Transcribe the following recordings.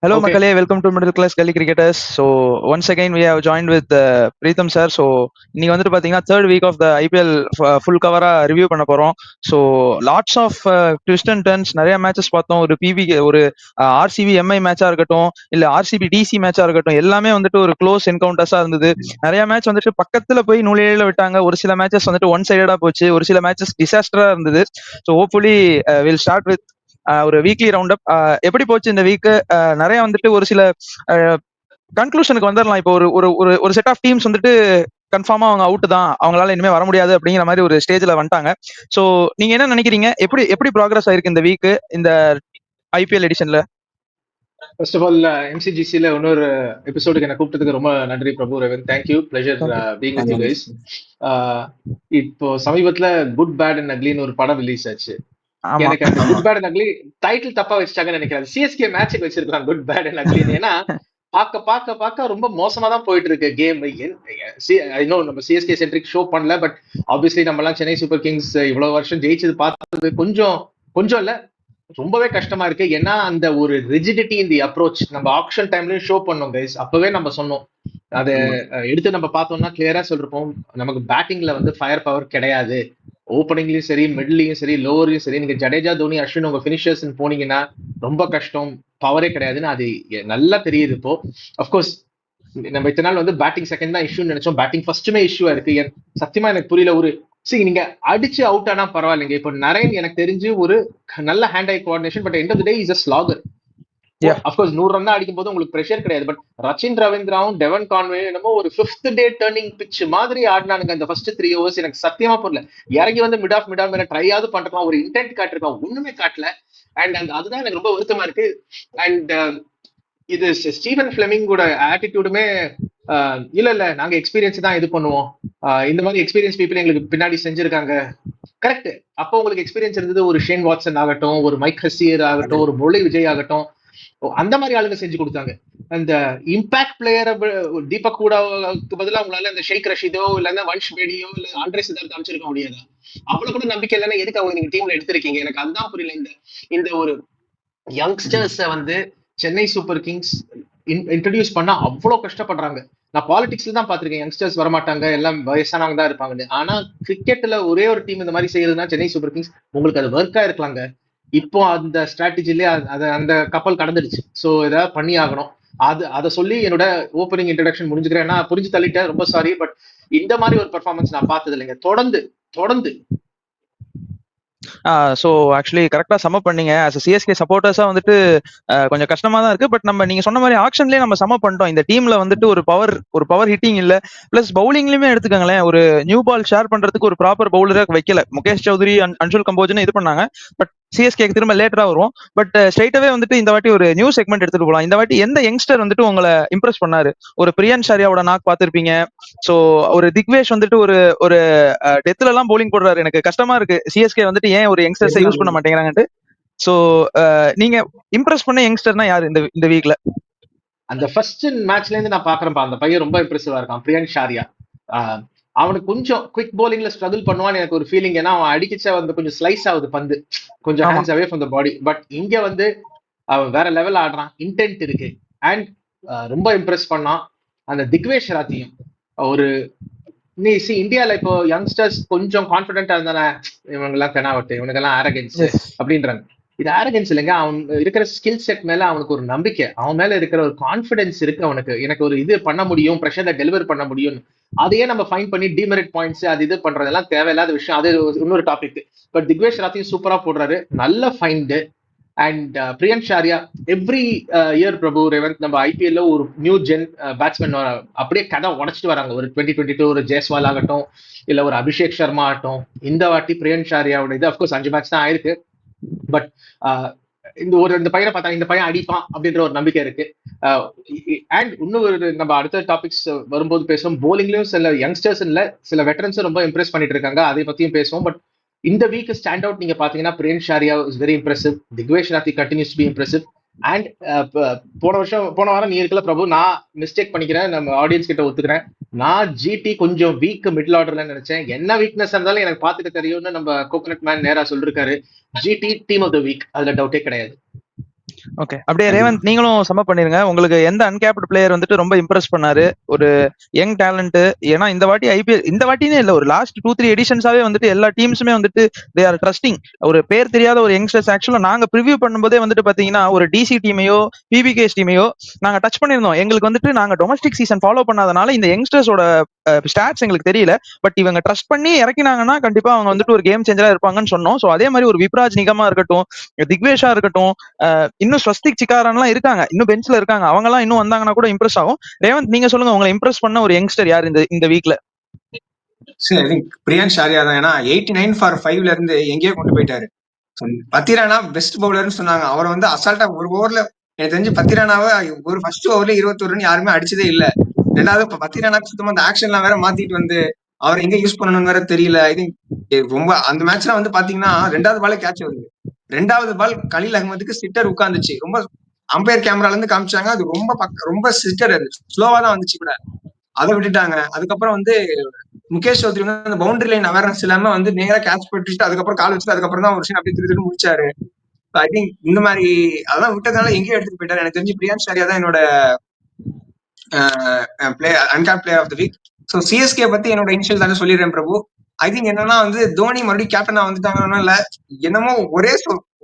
Hello, Okay. Makale. Welcome to Middle Class Gully Cricketers. So once again, we have joined with Preetham sir. So இன்னைக்கு வந்துட்டு பாத்தீங்கன்னா third week of the IPL full cover-ஆ review பண்ண போறோம். So lots of twist and turns, நிறைய matches பார்த்தோம். ஒரு PV ஒரு ஆர்சிபி எம்ஐ மேட்சா இருக்கட்டும், இல்ல ஆர்சிபி டிசி மேட்சா இருக்கட்டும், எல்லாமே வந்துட்டு ஒரு க்ளோஸ் என்கவுண்டர்ஸா இருந்தது. நிறைய மேட்ச் வந்துட்டு பக்கத்துல போய் நூலிழையில விட்டாங்க. ஒரு சில மேட்சஸ் வந்துட்டு ஒன் சைடடா போச்சு, ஒரு சில மேட்சஸ் டிசாஸ்டரா இருந்தது. So hopefully will start with ஒரு வீக்லி ரவுண்ட் அப். எப்படி போச்சு இந்த வீக்? நிறைய வந்துட்டு ஒரு சில கன்க்ளூஷனுக்கு வந்துடலாம். இப்போ ஒரு ஒரு ஒரு ஒரு செட் ஆஃப் டீம்ஸ் வந்துட்டு கன்ஃபார்மா அவங்க அவுட் தான், அவங்களால இனிமே வர முடியாது அப்படிங்கிற மாதிரி ஒரு ஸ்டேஜ்ல வந்துட்டாங்க. சோ நீங்க என்ன நினைக்கிறீங்க? எப்படி எப்படி ப்ராக்ரஸ் ஆயிருக்கு இந்த வீக் இந்த ஐபிஎல் எடிஷன்ல? ஃபர்ஸ்ட் ஆஃப் ஆல் எம்சிஜிசில இன்னொரு எபிசோடுக்கு என்ன கூப்பிட்டதுக்கு ரொம்ப நன்றி Prabhu Ravan. Thank you, pleasure being with you guys. இப்போ சமீபத்துல குட் பேட் அண்ட் அக்லின்னு ஒரு படம் ரிலீஸ் ஆச்சு. எனக்கு அந்த good bad and ugly title தப்பா வச்சுட்டாங்கன்னு நினைக்கிறேன். சிஎஸ்கே மேட்சுக்கு வச்சிருக்கலாம் குட் பேட் அண்ட் அக்லின்னு. ஏன்னா பார்க்க ரொம்ப மோசமா தான் போயிட்டு இருக்கு கேம். இன்னும் நம்ம சிஎஸ்கே சென்ட்ரிக் ஷோ பண்ணல, பட் ஆப்வியஸ்லி நம்ம எல்லாம் சென்னை சூப்பர் கிங்ஸ் இவ்வளவு வருஷம் ஜெயிச்சது பார்த்தது கொஞ்சம் இல்ல ரொம்பவே கஷ்டமா இருக்கு. ஏன்னா அந்த ஒரு ரிஜிடிட்டி இன் தி அப்ரோச் நம்ம ஆக்ஷன் டைம்லயும் ஷோ பண்ணோம் கைஸ். அப்பவே நம்ம சொன்னோம், அதை எடுத்து நம்ம பார்த்தோம்னா கிளியரா சொல்லிருப்போம், நமக்கு பேட்டிங்ல வந்து ஃபயர் பவர் கிடையாது. ஓப்பனிங்லயும் சரி, மிடிலையும் சரி, லோவர்லயும் சரி, நீங்க ஜடேஜா, தோனி, அஸ்வின் உங்க பினிஷர்ஸ் போனீங்கன்னா ரொம்ப கஷ்டம், பவரே கிடையாதுன்னு அது நல்லா தெரியுது. இப்போ அப்கோர்ஸ் நம்ம இத்தனை நாள் வந்து பேட்டிங் செகண்ட் தான் இஷ்யூன்னு நினைச்சோம். பேட்டிங் ஃபர்ஸ்ட்டுமே இஷ்யூவா இருக்கு. சத்தியமா எனக்கு புரியல. ஒரு நீங்க அடிச்சு அவுட் ஆனா பரவாயில்லைங்க. இப்போ நரேன் எனக்கு தெரிஞ்சு ஒரு நல்ல hand eye coordination, but end of the day is a slugger. Of course 100 run அடிக்கும் போது உங்களுக்கு பிரஷர் கிடையாது. பட் ரச்சின் ரவீந்திராவும் டெவன் கான்வே என்னமோ ஒரு 5th டே டர்னிங் பிட்ச் மாதிரி ஆடினானுங்க அந்த ஃபர்ஸ்ட் 3 overs. எனக்கு சத்தியமா புரியல. இறங்கி வந்து மிட் ஆஃப் ட்ரையாவது பண்றோம், ஒரு இன்டென்ட் காட்டிருக்கான், ஒண்ணுமே காட்டல. அண்ட் அதுதான் எனக்கு ரொம்ப வருத்தமா இருக்கு. அண்ட் இது ஸ்டீவன் பிளெமிங்கோட ஆட்டிடியூடுமே இல்ல நாங்க எக்ஸ்பீரியன்ஸ் தான் இது பண்ணுவோம், இந்த மாதிரி எக்ஸ்பீரியன்ஸ் பீப்புள் எங்களுக்கு பின்னாடி செஞ்சிருக்காங்க. கரெக்ட். அப்போ உங்களுக்கு எக்ஸ்பீரியன்ஸ் இருந்தது, ஒரு ஷேன் வாட்சன் ஆகட்டும், ஒரு மைக் ஹசியர் ஆகட்டும், ஒரு முரளி விஜய் ஆகட்டும், அந்த மாதிரி ஆளுங்க செஞ்சு கொடுத்தாங்க. அந்த இம்பாக்ட் பிளேயரை தீபக் கூடாவுக்கு பதிலாக அவங்களால அந்த ஷேக் ரஷீதோ இல்ல வன்ஷ் பேடியோ இல்ல ஆண்ட்ரே சித்தார்த் அமைச்சிருக்க முடியாது. அவ்வளவு கூட நம்பிக்கை இல்லைன்னா எதுக்கு அவங்க நீங்க டீம்ல எடுத்திருக்கீங்க? எனக்கு அதுதான் புரியல. இந்த ஒரு யங்ஸ்டர்ஸ வந்து சென்னை சூப்பர் கிங்ஸ் இன்ட்ரடியூஸ் பண்ணா அவ்வளவு கஷ்டப்படுறாங்க. நான் பாலிடிக்ஸ்ல தான் பாத்திருக்கேன், யங்ஸ்டர்ஸ் வரமாட்டாங்க, எல்லாம் வயசானவங்க தான் இருப்பாங்க. ஆனா கிரிக்கெட்ல ஒரே ஒரு டீம் இந்த மாதிரி செய்யறதுன்னா சென்னை சூப்பர் கிங்ஸ். உங்களுக்கு அது ஒர்க்கா இருக்கலாங்க. இப்போ அந்த ஸ்ட்ராட்டஜிலே அந்த கப்பல் கடந்துடுச்சு. ஸோ ஏதாவது பண்ணி ஆகணும். அதை சொல்லி என்னோட ஓப்பனிங் இன்ட்ரடக்ஷன் முடிஞ்சுக்கிறேன். ஏன்னா புரிஞ்சு தள்ளிட்டேன், ரொம்ப சாரி. பட் இந்த மாதிரி ஒரு பெர்ஃபார்மன்ஸ் நான் பார்த்தது இல்லைங்க. தொடர்ந்து ஸோ ஆக்சுவலி கரெக்டா சம பண்ணீங்க. ஆஸ் சிஎஸ்கே சப்போர்ட்டர்ஸா வந்துட்டு கொஞ்சம் கஷ்டமா தான் இருக்கு. பட் நம்ம நீங்க சொன்ன மாதிரி ஆக்ஷன்லயே நம்ம சம பண்ணிட்டோம். இந்த டீம்ல வந்துட்டு ஒரு பவர் ஹிட்டிங் இல்ல, பிளஸ் பவுலிங்லயுமே எடுத்துக்கங்களேன், ஒரு நியூ பால் ஷேர் பண்றதுக்கு ஒரு ப்ராப்பர் பவுலரை வைக்கல. முகேஷ் சௌத்ரி, அன்சுல் கம்போஜ்னு இது பண்ணாங்க. பட் சிஎஸ்கேக்கு திரும்ப லேட்டரா வரும். பட் ஸ்ட்ரைட்டாவே வந்துட்டு இந்த வாட்டி ஒரு நியூ செக்மெண்ட் எடுத்துட்டு போலாம். இந்த வாட்டி எந்த யங்ஸ்டர் வந்துட்டு உங்களை இம்ப்ரெஸ் பண்ணாரு? ஒரு பிரியன் ஷாரியாவோட நாக் பார்த்திருப்பீங்க. சோ ஒரு திக்வேஷ் வந்துட்டு ஒரு ஒரு டெத்ல எல்லாம் போலிங் போடுறாரு. எனக்கு கஷ்டமா இருக்கு சிஎஸ்கே வந்துட்டு ஏன் ஒரு யங்ஸ்டர்ஸை யூஸ் பண்ண மாட்டேங்கிறாங்கன்ட்டு. சோ நீங்க இம்ப்ரெஸ் பண்ண யங்ஸ்டர்னா யாரு இந்த வீக்ல? அந்த ஃபர்ஸ்ட் மேட்ச்ல இருந்து நான் பாக்குறேன், அந்த பையன் ரொம்ப இம்ப்ரெசிவா இருக்கான், பிரியன் ஷாரியா. அவனுக்கு கொஞ்சம் குவிக் போலிங்ல ஸ்ட்ரகிள் பண்ணுவான்னு எனக்கு ஒரு ஃபீலிங். ஏன்னா அவன் அடிக்கிச்சா வந்து கொஞ்சம் ஸ்லைஸ் ஆகுது பந்து, கொஞ்சம் hands away from the body. But இங்க வந்து அவன் வேற லெவல் ஆடுறான், இன்டென்ட் இருக்கு. அண்ட் ரொம்ப இம்ப்ரெஸ் பண்ணான் அந்த திக்வேஷ் ராத்தியும். ஒரு நீ இந்தியால இப்போ யங்ஸ்டர்ஸ் கொஞ்சம் கான்பிடென்டா இருந்தானே, இவங்க எல்லாம் தெனாவட்டு, இவனுக்கெல்லாம் ஆரகன்ஸ் அப்படின்றாங்க. இது ஆரகன்ஸ் இல்லைங்க. அவன் இருக்கிற ஸ்கில் செட் மேல அவனுக்கு ஒரு நம்பிக்கை, அவன் மேல இருக்கிற ஒரு கான்பிடன்ஸ் இருக்கு அவனுக்கு. எனக்கு ஒரு இது பண்ண முடியும், ப்ரெஷர்ல டெலிவர் பண்ண முடியும். அதையே நம்ம ஃபைன் பண்ணி டிமெரிட் பாயிண்ட்ஸ் அது இது பண்றதெல்லாம் தேவையில்லாத விஷயம். அது இன்னொரு டாபிக். பட் திக்வேஷ் ராத்தையும் சூப்பரா போடுறாரு, நல்ல find. And Priyansh Arya every year Prabhu Revanth நம்ம ஐபிஎல்ல ஒரு நியூ ஜென் பேட்ஸ்மேன் அப்படியே கதை உடச்சிட்டு வராங்க. ஒரு 2022 ஒரு ஜெய்ஸ்வால் ஆகட்டும், இல்ல ஒரு அபிஷேக் சர்மா ஆகட்டும். இந்த வாட்டி பிரியன் ஷாரியாவோட இது அப்கோர்ஸ் 5 மேட்ச் தான் ஆயிருக்கு. பட் இந்த பையனை பார்த்தா இந்த பையன் அடிப்பான் அப்படின்ற ஒரு நம்பிக்கை இருக்கு. அண்ட் இன்னும் நம்ம அடுத்த டாபிக்ஸ் வரும்போது பேசுவோம். போலிங்லயும் சில யங்ஸ்டர்ஸ் இல்ல, சில வெட்டரன்ஸும் ரொம்ப இம்ப்ரெஸ் பண்ணிட்டு இருக்காங்க, அதை பத்தியும் பேசுவோம். பட் இந்த வீக் ஸ்டாண்ட் அவுட் நீங்க பாத்தீங்கன்னா Priyansh Arya is very impressive, Digvesh Rathi continues to be impressive. And போன வாரம் நீ இருக்கல பிரபு, நான் மிஸ்டேக் பண்ணிக்கிறேன், நம்ம ஆடியன்ஸ் கிட்ட ஒத்துக்கிறேன். நான் ஜிடி கொஞ்சம் வீக் மிடில் ஆர்டர்ல நினைச்சேன். என்ன வீக்னஸ் இருந்தாலும் எனக்கு பாத்துக்க தெரியும்னு நம்ம கோகனட் மேன் நேரா சொல்லிருக்காரு. GT team of the week, அதுல டவுட்டே கிடையாது. ஓகே, அப்படியே ரேவந்த் நீங்களும் சம பண்ணிருங்க. உங்களுக்கு எந்த அன்கேப்டு பிளேயர் வந்துட்டு ரொம்ப இம்ப்ரெஸ் பண்ணாரு, ஒரு யங் டேலண்ட்? ஏன்னா இந்த வாட்டி ஐபிஎல், இந்த வாட்டினே இல்ல, ஒரு லாஸ்ட் 2-3 எடிஷன்ஸாவே வந்துட்டு எல்லா டீம்ஸுமே வந்துட்டு தே ஆர் ட்ரஸ்டிங் ஒரு பேர் தெரியாத ஒரு யங்ஸ்டர்ஸ். ஆக்சுவலா நாங்க ப்ரிவியூ பண்ணும்போதே வந்துட்டு பாத்தீங்கன்னா ஒரு டிசி டீமையோ பிபிகேஎஸ் டீமையோ நாங்க டச் பண்ணிருந்தோம். எங்களுக்கு வந்துட்டு நாங்க டொமஸ்டிக் சீசன் ஃபாலோ பண்ணாதனால இந்த யங்ஸ்டர்ஸோட ஸ்டாட்ஸ் எங்களுக்கு தெரியல. பட் இவங்க ட்ரஸ்ட் பண்ணி இறக்கினாங்கன்னா கண்டிப்பா அவங்க வந்துட்டு ஒரு கேம் சேஞ்சரா இருப்பாங்கன்னு சொன்னோம். சோ அதே மாதிரி ஒரு விப்ராஜ் நிகமா இருக்கட்டும், திக்வேஷா இருக்கட்டும், இன்னும் ஸ்வஸ்திக் சிக்காரான்லாம் இருக்காங்க, இன்னும் பெஞ்ச்ல இருக்காங்க. அவங்க எல்லாம் இன்னும் வந்தாங்கன்னா கூட இம்ப்ரெஸ் ஆகும். ரேவந்த் நீங்க சொல்லுங்க, உங்களை இம்ப்ரெஸ் பண்ண ஒரு யங்ஸ்டர் யார் இந்த வீக்ல? சரி, ஐ திங்க் பிரியான் ஷாரியா தான். ஏன்னா 89 ஃபார் 5ல இருந்து எங்கேயோ கொண்டு போயிட்டாரு. பத்திரானா பெஸ்ட் பவுலர்னு சொன்னாங்க. அவரை வந்து அசால்ட்டா ஒரு ஓவர்ல, எனக்கு தெரிஞ்சு பத்திரானாவை ஒரு ஃபர்ஸ்ட் ஓவர்ல 21 ரன் யாருமே அடிச்சதே இல்ல. ரெண்டாவது பத்திரானாக்கு சுத்தமா அந்த ஆக்ஷன்லாம் வேற மாத்திட்டு வந்து அவர் எங்க யூஸ் பண்ணணும்னு வேற தெரியல. ஐ திங்க் ரொம்ப அந்த மேட்ச்ல வந்து பாத்தீங்கன்னா 2வது பாலே கேட்ச் வருது. 2வது பால் கலீல் அகமதுக்கு சிட்டர் உட்கார்ந்துச்சு. ரொம்ப அம்பையர் கேமரால இருந்து காமிச்சாங்க. அது ரொம்ப சிட்டர், அது ஸ்லோவா தான் வந்துச்சு கூட. அதை விட்டுட்டாங்க. அதுக்கப்புறம் வந்து முகேஷ் சௌத்ரி வந்து அந்த பவுண்டரி லைன் அவேர்னஸ் இல்லாம வந்து நேரா கேட்ச் போட்டுட்டு அதுக்கப்புறம் கால் வச்சுட்டு அதுக்கப்புறம் தான் ஒரு விஷயம் அப்படி திருட்டு முடிச்சாரு. ஐ திங்க் இந்த மாதிரி அதெல்லாம் விட்டதுனால எங்கேயும் எடுத்துட்டு போயிட்டாரு. எனக்கு தெரிஞ்சு பிரியான் ஷாரியா தான் என்னோட uncapped player of the week. So CSK பத்தி என்னோட இனிஷியல் தானே சொல்லிடுறேன் பிரபு. ஐ திங்க் என்னன்னா வந்து தோனி மறுபடியும் கேப்டனா வந்துட்டாங்கன்னா இல்ல என்னமோ ஒரே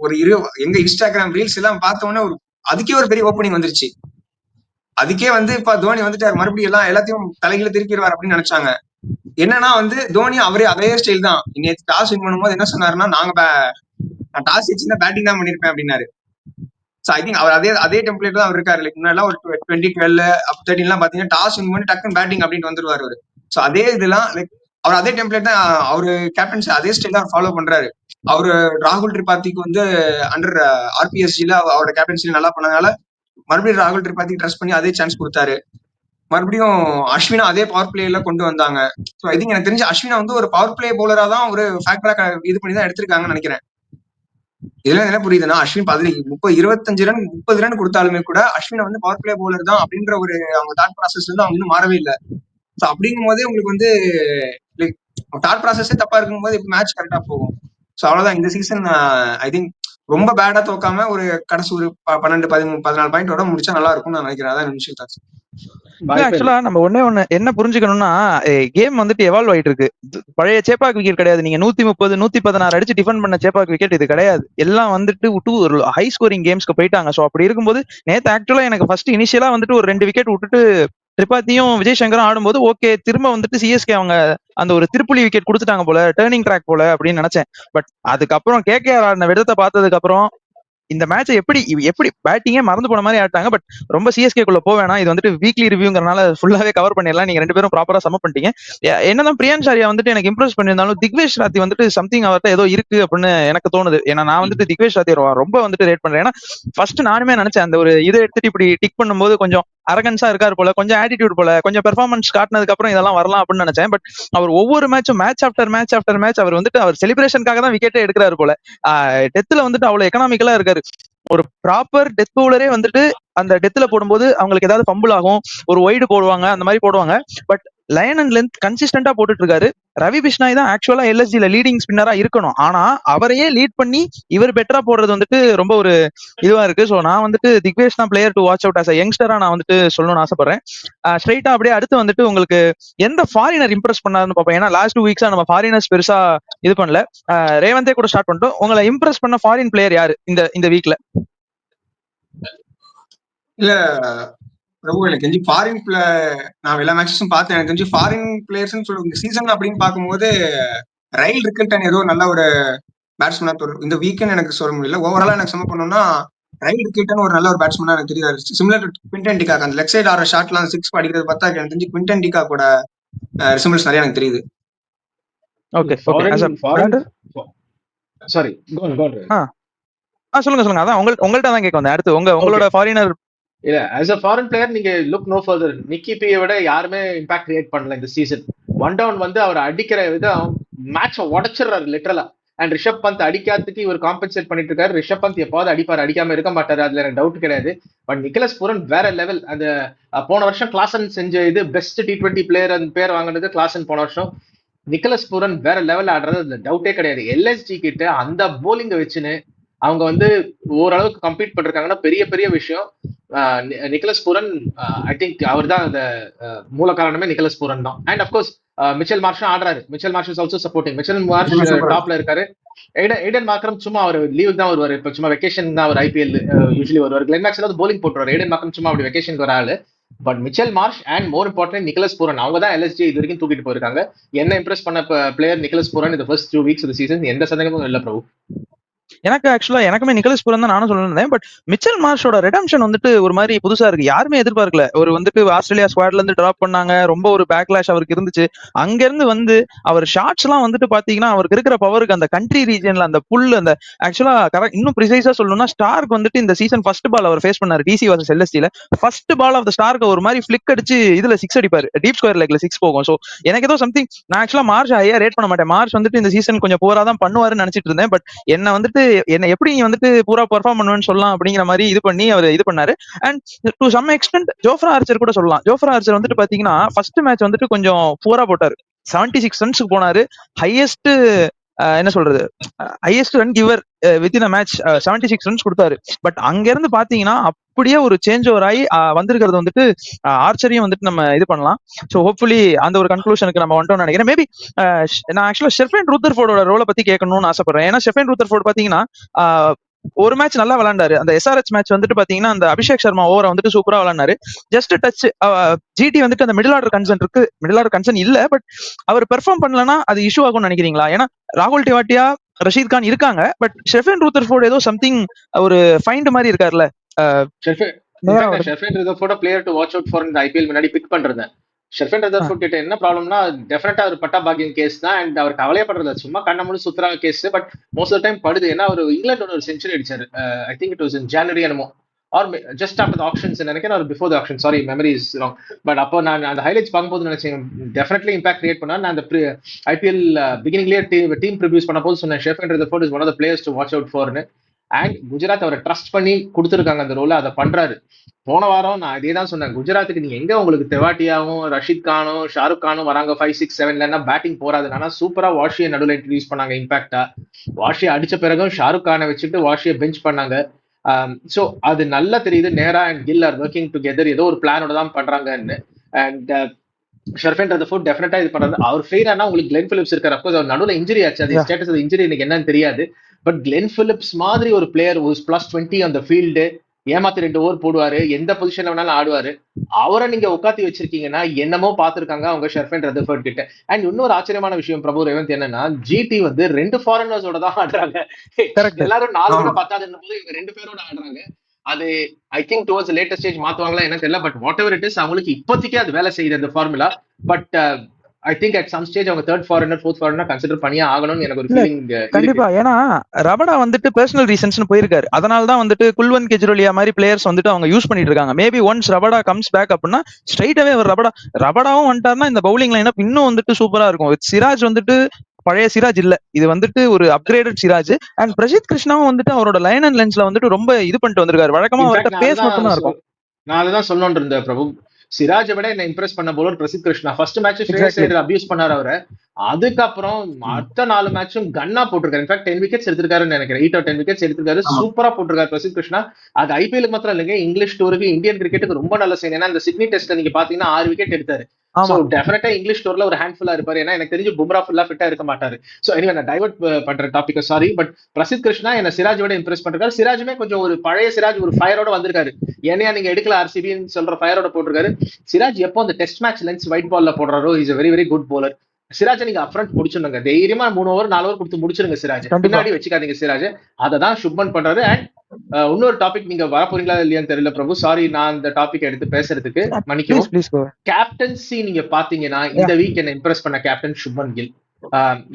ஒரு எங்க இன்ஸ்டாகிராம் ரீல்ஸ் எல்லாம் பார்த்தோன்னே ஒரு அதுக்கே ஒரு பெரிய ஓப்பனிங் வந்துருச்சு. அதுக்கே வந்து இப்ப தோனி வந்துட்டாரு, மறுபடியும் எல்லாத்தையும் தலைகீழ திருப்பிடுவார் அப்படின்னு நினைச்சாங்க. என்னன்னா வந்து தோனி அவரே அதே ஸ்டைல் தான். நேற்று டாஸ் வின் பண்ணும்போது என்ன சொன்னாருன்னா, நான் டாஸ் வச்சுருந்தா பேட்டிங் தான் பண்ணிருப்பேன் அப்படின்னாரு. ஸோ ஐ திங்க் அவர் அதே டெம்ப்ளேட் தான் அவர் இருக்காரு. லைக் முன்னாடிலாம் ஒரு 2012 13 பாத்தீங்கன்னா டாஸ் வின் பண்ணி டக்குன்னு பேட்டிங் அப்படின்னு வந்துருவாரு அவரு. ஸோ அதே இதெல்லாம் லைக் அவர் அதே டெம்ப்ளேட் தான் அவரு கேப்டன்சி அதே ஸ்டைல் தான் ஃபாலோ பண்றாரு. அவரு ராகுல் திரிபாதிக்கு வந்து அண்டர் ஆர்பிஎஸ்ஜில அவரோட கேப்டன்சி நல்லா பண்ணதுனால மறுபடியும் ராகுல் திரிபாதிக்கு ட்ரஸ்ட் பண்ணி அதே சான்ஸ் கொடுத்தாரு. மறுபடியும் அஸ்வினா அதே பவர் பிளேல கொண்டு வந்தாங்க. ஸோ ஐ திங்க் எனக்கு தெரிஞ்சு அஸ்வினா வந்து ஒரு பவர் பிளே பவுலரா தான் ஒரு ஃபேக்டரா இது பண்ணி தான் எடுத்திருக்காங்கன்னு நினைக்கிறேன். இதுல என்ன புரியுதுன்னா அஸ்வின் 25 ரன் 30 ரன் கொடுத்தாலுமே கூட அஸ்வினை வந்து பவர் பிளே பவுலர் தான் அப்படின்ற ஒரு அவங்க தாட் ப்ராசஸ் வந்து அவங்க இன்னும் மாறவே இல்லை. ஸோ அப்படிங்கும் போதே உங்களுக்கு வந்து லைக் தாட் ப்ராசஸே தப்பா இருக்கும் போது இப்போ மேட்ச் கரெக்டா போகும். ஸோ அவ்வளவுதான் இந்த சீசன். ஐ திங்க் ரொம்ப பேடா தோக்காம ஒரு கடைசி ஒரு 12 13 14 பாயிண்டோட முடிச்சா நல்லா இருக்கும்னு நான் நினைக்கிறேன். அதான் நிமிஷம் தாச்சு. ஆக்சுவலா நம்ம ஒண்ணு என்ன புரிஞ்சுக்கணும்னா, கேம் வந்துட்டு எவால்வ் ஆயிட்டு இருக்கு. பழைய சேப்பாக் விக்கெட் கிடையாது. நீங்க 130 116 அடிச்சு டிஃபெண்ட் பண்ண சேப்பாக் விக்கெட் இது கிடையாது. எல்லாம் வந்துட்டு ஒரு ஹை ஸ்கோரிங் கேம்ஸ்க்கு போயிட்டாங்க. சோ அப்படி இருக்கும்போது நேத்து ஆக்சுவலா எனக்கு ஃபர்ஸ்ட் இனிஷியலா வந்துட்டு ஒரு 2 விக்கெட் விட்டுட்டு திரிபாத்தியும் விஜய் சங்கரும் ஆடும்போது ஓகே, திரும்ப வந்துட்டு சிஎஸ்கே அவங்க அந்த ஒரு திருப்புலி விக்கெட் கொடுத்துட்டாங்க போல, டேர்னிங் ட்ராக் போல அப்படின்னு நினைச்சேன். பட் அதுக்கப்புறம் கேகேஆர் ஆடின விதத்தை பார்த்ததுக்கு அப்புறம் இந்த மேட்ச் எப்படி பேட்டிங்கே மறந்து போன மாதிரி ஆட்டாங்க. பட் ரொம்ப சிஎஸ்கேக்குள்ள போவேனா, இது வந்துட்டு வீக்லி ரிவ்யூங்கறனால ஃபுல்லாவே கவர் பண்ணிடலாம். நீங்க 2 பேரும் ப்ராப்பரா சம பண்ணிட்டீங்க. என்னதான் பிரியான் ஷாரியா வந்துட்டு எனக்கு இம்ப்ரெஸ் பண்ணியிருந்தாலும் திக்வேஷ் ராத்தி வந்துட்டு சம்திங் அவர்கிட்ட ஏதோ இருக்கு அப்படின்னு எனக்கு தோணுது. ஏன்னா நான் வந்துட்டு திக்வேஷ் ராத்தி ரொம்ப வந்துட்டு ரேட் பண்றேன். ஏன்னா ஃபர்ஸ்ட் நானுமே நினைச்சேன் அந்த ஒரு இதை எடுத்துட்டு இப்படி டிக் பண்ணும்போது கொஞ்சம் அரகன்ஸா இருக்காரு போல, கொஞ்சம் ஆட்டிடியூட் போல, கொஞ்சம் பெர்ஃபார்மன்ஸ் காட்டினதுக்கு அப்புறம் இதெல்லாம் வரலாம் அப்படின்னு நினைச்சேன். பட் அவர் ஒவ்வொரு மேட்சும் மேட்ச் ஆஃப்டர் மேட்ச் அவர் வந்துட்டு அவர் செலிப்ரேஷனுக்காக தான் விக்கெட்டே எடுக்கிறாரு போல. டெத்துல வந்துட்டு அவ்வளவு எக்கனாமிக்கலா இருக்காரு. ஒரு ப்ராப்பர் டெத் பவுலரே வந்துட்டு அந்த டெத்ல போடும்போது அவங்களுக்கு ஏதாவது ஃபம்பிள் ஆகும், ஒரு ஒய்டு போடுவாங்க, அந்த மாதிரி போடுவாங்க. பட் லைன் அண்ட் லென்த் கன்சிஸ்டன்டா போட்டுட்டு இருக்காரு. ரவி பிஷ்னாய் தான் ஆக்சுவலா எல்எஸ்ஜில லீடிங் ஸ்பின்னரா இருக்கணும். ஆனா அவரையே லீட் பண்ணி இவர் பெட்டரா போடுறது வந்துட்டு ரொம்ப ஒரு இதுவா இருக்கு. ஸோ நான் வந்துட்டு திக்வேஷ் தான் player to watch out. As யங்ஸ்டரா நான் வந்துட்டு சொல்லணும்னு ஆசைப்படுறேன். ஸ்ட்ரைட்டா அப்படியே அடுத்து வந்துட்டு உங்களுக்கு எந்த ஃபாரினர் இம்ப்ரெஸ் பண்ணாருன்னு பார்ப்போம். ஏன்னா லாஸ்ட் 2 வீக்ஸா நம்ம ஃபாரினர்ஸ் பெருசா இது பண்ணல. ரேவந்தே கூட ஸ்டார்ட் பண்ணிட்டோம். உங்களை இம்ப்ரெஸ் பண்ண ஃபாரின் பிளேயர் யாரு இந்த வீக்ல? இல்ல பிரபு, எனக்கு தெரிஞ்சு ஃபாரின் நான் எல்லா மேட்சஸும் பார்த்தேன். எனக்கு தெரிஞ்சு ஃபாரின் பிளேயர்ஸ் இந்த சீசன் அப்படின்னு பார்க்கும்போது ரயில் ரிக்கல்டன் ஏதோ நல்ல ஒரு பேட்ஸ்மேனா இந்த வீக்கெண்ட் எனக்கு சொல்ல முடியல. ஓவராலா எனக்கு சம பண்ணோம்னா ரயில் ரிக்கல்டன் ஒரு நல்ல ஒரு பேட்ஸ்மேனா எனக்கு தெரியாது. சிமிலர் டு குவிண்டன் டிகாக், அந்த லெக் சைடு ஆடுற ஷாட்லாம் 6 அடிக்கிறது பார்த்தா எனக்கு தெரிஞ்சு குவிண்டன் டிகாக்கோட ரிசம்பிள்ஸ் நிறைய எனக்கு தெரியுது. ஓகே சாரி சொல்லுங்க. அதான் உங்கள்ட்ட தான் கேட்க வந்தேன். அடுத்து உங்களோட ஃபாரினர். இல்ல, ஆஸ் அ ஃபாரின் பிளேயர் நீங்க லுக் நோ ஃபர்தர். நிக்கி பியை விட யாருமே இம்பாக்ட் கிரியேட் பண்ணல இந்த சீசன். ஒன் டவுன் வந்து அவர் அடிக்கிற விதம் மேட்சை உடச்சிடுறாரு லிட்டரலா. அண்ட் ரிஷப் பந்த் அடிக்காததுக்கு இவர் காம்பன்சேட் பண்ணிட்டு இருக்காரு. ரிஷப் பந்த் எப்பாவது அடிப்பார், அடிக்காம இருக்க மாட்டாரு, அதுல எனக்கு டவுட் கிடையாது. பட் நிக்கலஸ் பூரன் வேற லெவல். அந்த போன வருஷம் கிளாசன் செஞ்ச இது பெஸ்ட் T20 பிளேயர் அந்த பேர் வாங்கினது கிளாசன் போன வருஷம். நிக்கலஸ் பூரன் வேற லெவல் ஆடுறது அதுல டவுட்டே கிடையாது. எல்எஸ்ஜி கிட்ட அந்த போலிங்க வச்சுன்னு அவங்க வந்து ஓரளவுக்கு கம்ப்ளீட் பண்ணிருக்காங்கன்னா பெரிய பெரிய விஷயம். நிக்கலஸ் பூரன், ஐ திங்க் அவர் தான் அந்த மூல காரணமே நிக்கலஸ் பூரன் தான். அண்ட் அப்கோர்ஸ் மிச்சல் மார்ஷும் ஆடுறாரு. Mitchell Marsh is also supporting. Mitchell Marsh டாப்ல இருக்காரு. ஏடன் மார்க்ரம் சும்மா அவர் லீவுக்கு தான் வருவாரு. இப்ப சும்மா வெக்கேஷன் தான் அவர் ஐபிஎல் யூஸ்வலி வருவார். கிளென் மேக்ஸ்வெல் வந்து bowling போட்டுருவாரு. ஏடன் மார்க்ரம் சும்மா அப்படி வெக்கேஷனுக்கு வர ஆளு. But Mitchell Marsh and more important Nicholas Pooran, அவங்க தான் எல்எஸ்ஜி இது வரைக்கும் தூக்கிட்டு போயிருக்காங்க. என்ன இம்ப்ரெஸ் பண்ண பிளேயர் நிக்கலஸ் பூரன் இந்த first 2 weeks of the season, எந்த சந்தேகமும் இல்ல பிரபு. எனக்கு ஆக்சுவலா எனக்குமே நிக்கலஸ் பூரன் தான் நானும் சொல்லிருந்தேன். பட் மிச்சல் மார்ஷோட ரெடம்ஷன் வந்துட்டு ஒரு மாதிரி புதுசா இருக்கு. யாருமே எதிர்பார்க்கல. ஒரு வந்துட்டு ஆஸ்திரேலியா ஸ்குவாட்ல இருந்து டிராப் பண்ணாங்க. ரொம்ப ஒரு பேக்லாஷ் அவருக்கு இருந்துச்சு. அங்க இருந்து வந்து அவர் ஷாட்ஸ் எல்லாம் வந்துட்டு பாத்தீங்கன்னா அவருக்கு இருக்கிற பவருக்கு அந்த கண்ட்ரி ரீஜன்ல அந்த புல் அந்த ஆக்சுவலா கரெக்ட் இன்னும் ப்ரிசைஸா சொல்லணும்னா ஸ்டார்க் வந்துட்டு இந்த சீசன் ஃபர்ஸ்ட் பால் அவர் ஃபேஸ் பண்ணாரு டிசி வர்சஸ் எல்எஸ்டில. First ball of the Starc ஒரு மாதிரி ஃபிளிக் அடிச்சு இதுல 6 அடிப்பாரு. டீப் ஸ்கொயர் லெக்ல 6 போகும். சோ எனக்கு ஏதோ சம்திங், நான் ஆக்சுவலா மார்ச் ஹையா ரேட் பண்ண மாட்டேன். மார்ச் வந்துட்டு இந்த சீசன் கொஞ்சம் போரா தான் பண்ணுவாருன்னு நினைச்சிட்டு இருந்தேன். பட் என்ன வந்துட்டு என்ன எப்படி நீ வந்துட்டு பூரா பெர்ஃபார்ம் பண்ணுவேன்னு சொல்லலாம் அப்படிங்கிற மாதிரி இது பண்ணி அவர் இது பண்ணாரு. And to some extent Jofra Archer கூட சொல்லலாம். ஜோஃப்ரா ஆர்ச்சர் வந்துட்டு பாத்தீங்கன்னா ஃபர்ஸ்ட் மேட்ச் வந்துட்டு கொஞ்சம் பூரா போட்டாரு. 76 ரன்ஸ்க்கு போனாரு. ஹையஸ்ட் என்ன சொல்றது, highest run giver within a match 76 runs கொடுத்தாரு. பட் அங்க இருந்து பாத்தீங்கன்னா அப்படியே ஒரு சேஞ்ச் ஓவர் ஆகி வந்திருக்கிறது வந்துட்டு ஆர்ச்சரையும் வந்துட்டு நம்ம இது பண்ணலாம். ஸோ ஹோப்ஃபுல்லி அந்த ஒரு கன்க்ளூஷனுக்கு நம்ம வந்துட்டோம்னு நினைக்கிறேன். மேபி நான் ஆக்சுவலா ஷெஃபன் ரூதர்ஃபோர்டோட ரோலை பத்தி கேட்கணும்னு ஆசைப்படுறேன். ஏன்னா ஷெஃபன் ரூதர்ஃபோர்ட் பாத்தீங்கன்னா ஒரு மேட்ச் நல்லா விளையாண்டாரு. அந்த எஸ்ஆர்எச் மேட்ச் வந்துட்டு பாத்தீங்கன்னா அந்த அபிஷேக் சர்மா ஓவரை வந்துட்டு சூப்பரா விளையாண்டாரு. ஜஸ்ட் டச் ஜிடி வந்துட்டு அந்த மிடில் ஆர்டர் கன்சர்ன் இருக்கு. மிடில் ஆர்டர் கன்சர்ன் இல்ல, பட் அவர் பெர்ஃபார்ம் பண்ணலன்னா அது இஷ்யூ ஆகும்னு நினைக்கிறீங்களா? ஏன்னா ராகுல் டிவாட்டியா, ரஷீத் கான் இருக்காங்க. பட் ஷெஃபன் ரூதர்ஃபோர்ட் ஏதோ சம்திங் ஒரு ஃபைண்ட் மாதிரி இருக்காருல்ல. Sherfane Rutherford player to watch out for இந்த ஐபிஎல் முன்னாடி பிக் பண்றேன். ஷெஃபன் ரதர்ஃபோர்ட் கிட்ட என்ன ப்ராப்ளம்னா டெஃபினட்டா ஒரு பட்டாபாகியம் கேஸ் தான். அண்ட் அவர் கவலையப்படுறது சும்மா கண்ண முடி சுத்துறா case. But most of time படுது. ஏன்னா அவர் இங்கிலாண்டோட ஒரு செஞ்சுரி அடிச்சாரு. I think it was in January என்னமோ, or just after the auctions நினைக்கிறேன், ஒரு before the auction. Sorry, memory is wrong. But அப்போ நான் அந்த ஹைலைட்ஸ் பார்க்கும்போது நினைச்சேன் டெஃபினெட்லி இம்பாக்ட் கிரியேட் பண்ணா. நான் அந்த ஐபிஎல் பிகினிங்லேயே டீம் ப்ரிவியூஸ் பண்ண போது சொன்னேன் Sherfane Rutherford is one of the players to watch out ஃபார்னு. அண்ட் குஜராத் அவரை ட்ரஸ்ட் பண்ணி கொடுத்துருக்காங்க அந்த ரோல, அதை பண்றாரு. போன வாரம் நான் இதே தான் சொன்னேன், குஜராத்துக்கு நீங்க எங்க உங்களுக்கு தெவாட்டியாவும் ரஷீத் கானும் ஷாருக் கானும் வராங்க 5, 6, 7 பேட்டிங் போறாது. ஆனா சூப்பரா வாஷியை நடுவில் இன்ட்ரடியூஸ் பண்ணாங்க. இம்பாக்டா வாஷியை அடிச்ச பிறகும் ஷாருக் கானை வச்சுட்டு வாஷியை பெஞ்ச் பண்ணாங்க. ஸோ அது நல்லா தெரியுது Nehra and Gill are working together, ஏதோ ஒரு பிளானோட தான் பண்றாங்கன்னு. அண்ட் ஷெஃபன் ரதர்ஃபோர்ட் டெஃபினட்டா இது பண்றது. அவர் ஃபெயிலானா உங்களுக்கு கிளென் பிலிப்ஸ் இருக்காரு. அப்கோர்ஸ் அவர் நடுவில் இன்ஜுரி ஆச்சு. அது ஸ்டேட்டஸ் ஆஃப் இன்ஜுரி எனக்கு என்னன்னு தெரியாது. பட் கிளென் பிலிப்ஸ் மாதிரி ஒரு பிளேயர் +20 அந்த ஃபீல்டு, ஏமாத்தி 2 ஓவர் போடுவாரு, எந்த பொசிஷன்ல வேணாலும் ஆடுவாரு. அவரை நீங்க உட்காத்தி வச்சிருக்கீங்கன்னா என்னமோ பாத்துருக்காங்க அவங்க ஷெஃபன் ரதர்ஃபோர்ட் கிட்ட. அண்ட் இன்னொரு ஆச்சரியமான விஷயம் பிரபு ரேவந்த் என்னன்னா, ஜிடி வந்து 2 ஃபாரினர்ஸோட தான் ஆடுறாங்க. எல்லாரும் 4 பேர் 10 போது இவங்க 2 பேரோட ஆடுறாங்க. அது I think towards latest stage மாத்துவாங்களா என்ன தெரியல. But whatever it is, அவங்களுக்கு இப்போதைக்கே அது வேலை செய்யுது அந்த formula. But I think at some stage அவங்க 3rd foreigner 4th foreigner consider பண்ணியே ஆகணும்னு எனக்கு ஒரு ஃபீலிங். கண்டிப்பா. ஏன்னா ரபடா வந்துட்டு பர்சனல் ரீசன்ஸ்னு போயிருக்காரு. அதனால தான் வந்துட்டு குல்வன் கெஜ்ரோலியா மாதிரி பிளேயர்ஸ் வந்துட்டு அவங்க யூஸ் பண்ணிட்டு இருக்காங்க. Maybe once Rabada comes back அப்படின்னா ஸ்ட்ரைட்டாவே அவர் ரபடாவும் வந்துட்டாருன்னா இந்த பவுலிங் லைனப் இன்னும் வந்துட்டு சூப்பரா இருக்கும். சிராஜ் வந்துட்டு பழைய சிராஜ் இல்ல, இது வந்துட்டு ஒரு அப்கிரேடட் சிராஜ். அண்ட் பிரசித் கிருஷ்ணாவும் வந்துட்டு அவரோட லைன் அண்ட் லென்ஸ்ல வந்துட்டு ரொம்ப இது பண்ணிட்டு வந்திருக்காரு. வழக்கமா அவர்கிட்ட பேஸ் மட்டும் தான் இருக்கும். நான் அதுதான் சொல்லணும்னு இருந்தேன் பிரபு. சிராஜை விட என்ன இம்ப்ரெஸ் பண்ண bowler Prasidh Krishna. First match abuse பண்ணாரு அவரை. அதுக்கப்புறம் மற்ற 4 மேட்சும் கன்னா போட்டிருக்காரு. இன்ஃபேக்ட் 10 விக்கெட்ஸ் எடுத்திருக்காருன்னு நினைக்கிறேன். 8 or 10 விக்கெட்ஸ் எடுத்திருக்காரு. சூப்பரா போட்டிருக்காரு பிரசித் கிருஷ்ணா. அது ஐபிஎல் மாத்திரம் இல்லைங்க, இங்கிலீஷ் டூருக்கு இந்தியன் கிரிக்கெட்டுக்கு ரொம்ப நல்ல செய்யும். ஏன்னா இந்த சிட்னி டெஸ்ட்ல நீங்க பாத்தீங்கன்னா 6 விக்கெட் எடுத்தாரு. சோ டெஃபினட்டா இங்கிலீஷ் டூர்ல ஒரு ஹேண்ட்ஃபுல்லா இருப்பாரு. ஏன்னா எனக்கு தெரிஞ்சு பும்ரா ஃபுல்லா ஃபிட்டா இருக்க மாட்டாரு. சோ எனிவே நான் டைவர்ட் பண்ற topic sorry. But Prasidh Krishna என்ன சிராஜ் விட இம்ப்ரெஸ் பண்றாரு. சிராஜுமே கொஞ்சம் ஒரு பழைய சிராஜ், ஒரு ஃபயரோட வந்திருக்காரு. ஏன்னா நீங்க எடுக்கல ஆர்சிபின்னு சொல்ற ஃபயரோட போட்டிருக்காரு. சிராஜ் எப்போ அந்த டெஸ்ட் மேட்ச் லென்ஸ் ஒயிட் பால்ல போடுறாரோ is a very very good bowler. Siraj நீங்க அப்ரண்ட் முடிச்சிருங்க. தைரியமா 3 ஓவர் 4 ஓவர் கொடுத்து முடிச்சிருங்க. சிராஜ் பின்னாடி வச்சுக்காதீங்க சிராஜ். அதை தான் சுப்மன் பண்றாரு. அண்ட் இன்னொரு டாபிக் நீங்க வர போறீங்களா இல்லையான்னு தெரியல பிரபு, சாரி நான் இந்த டாபிக் எடுத்து பேசுறதுக்கு மன்னிக்கவும். கேப்டன்சி நீங்க பாத்தீங்கன்னா இந்த வீக் என்ன இம்ப்ரெஸ் பண்ண கேப்டன் சுப்மன் கில்.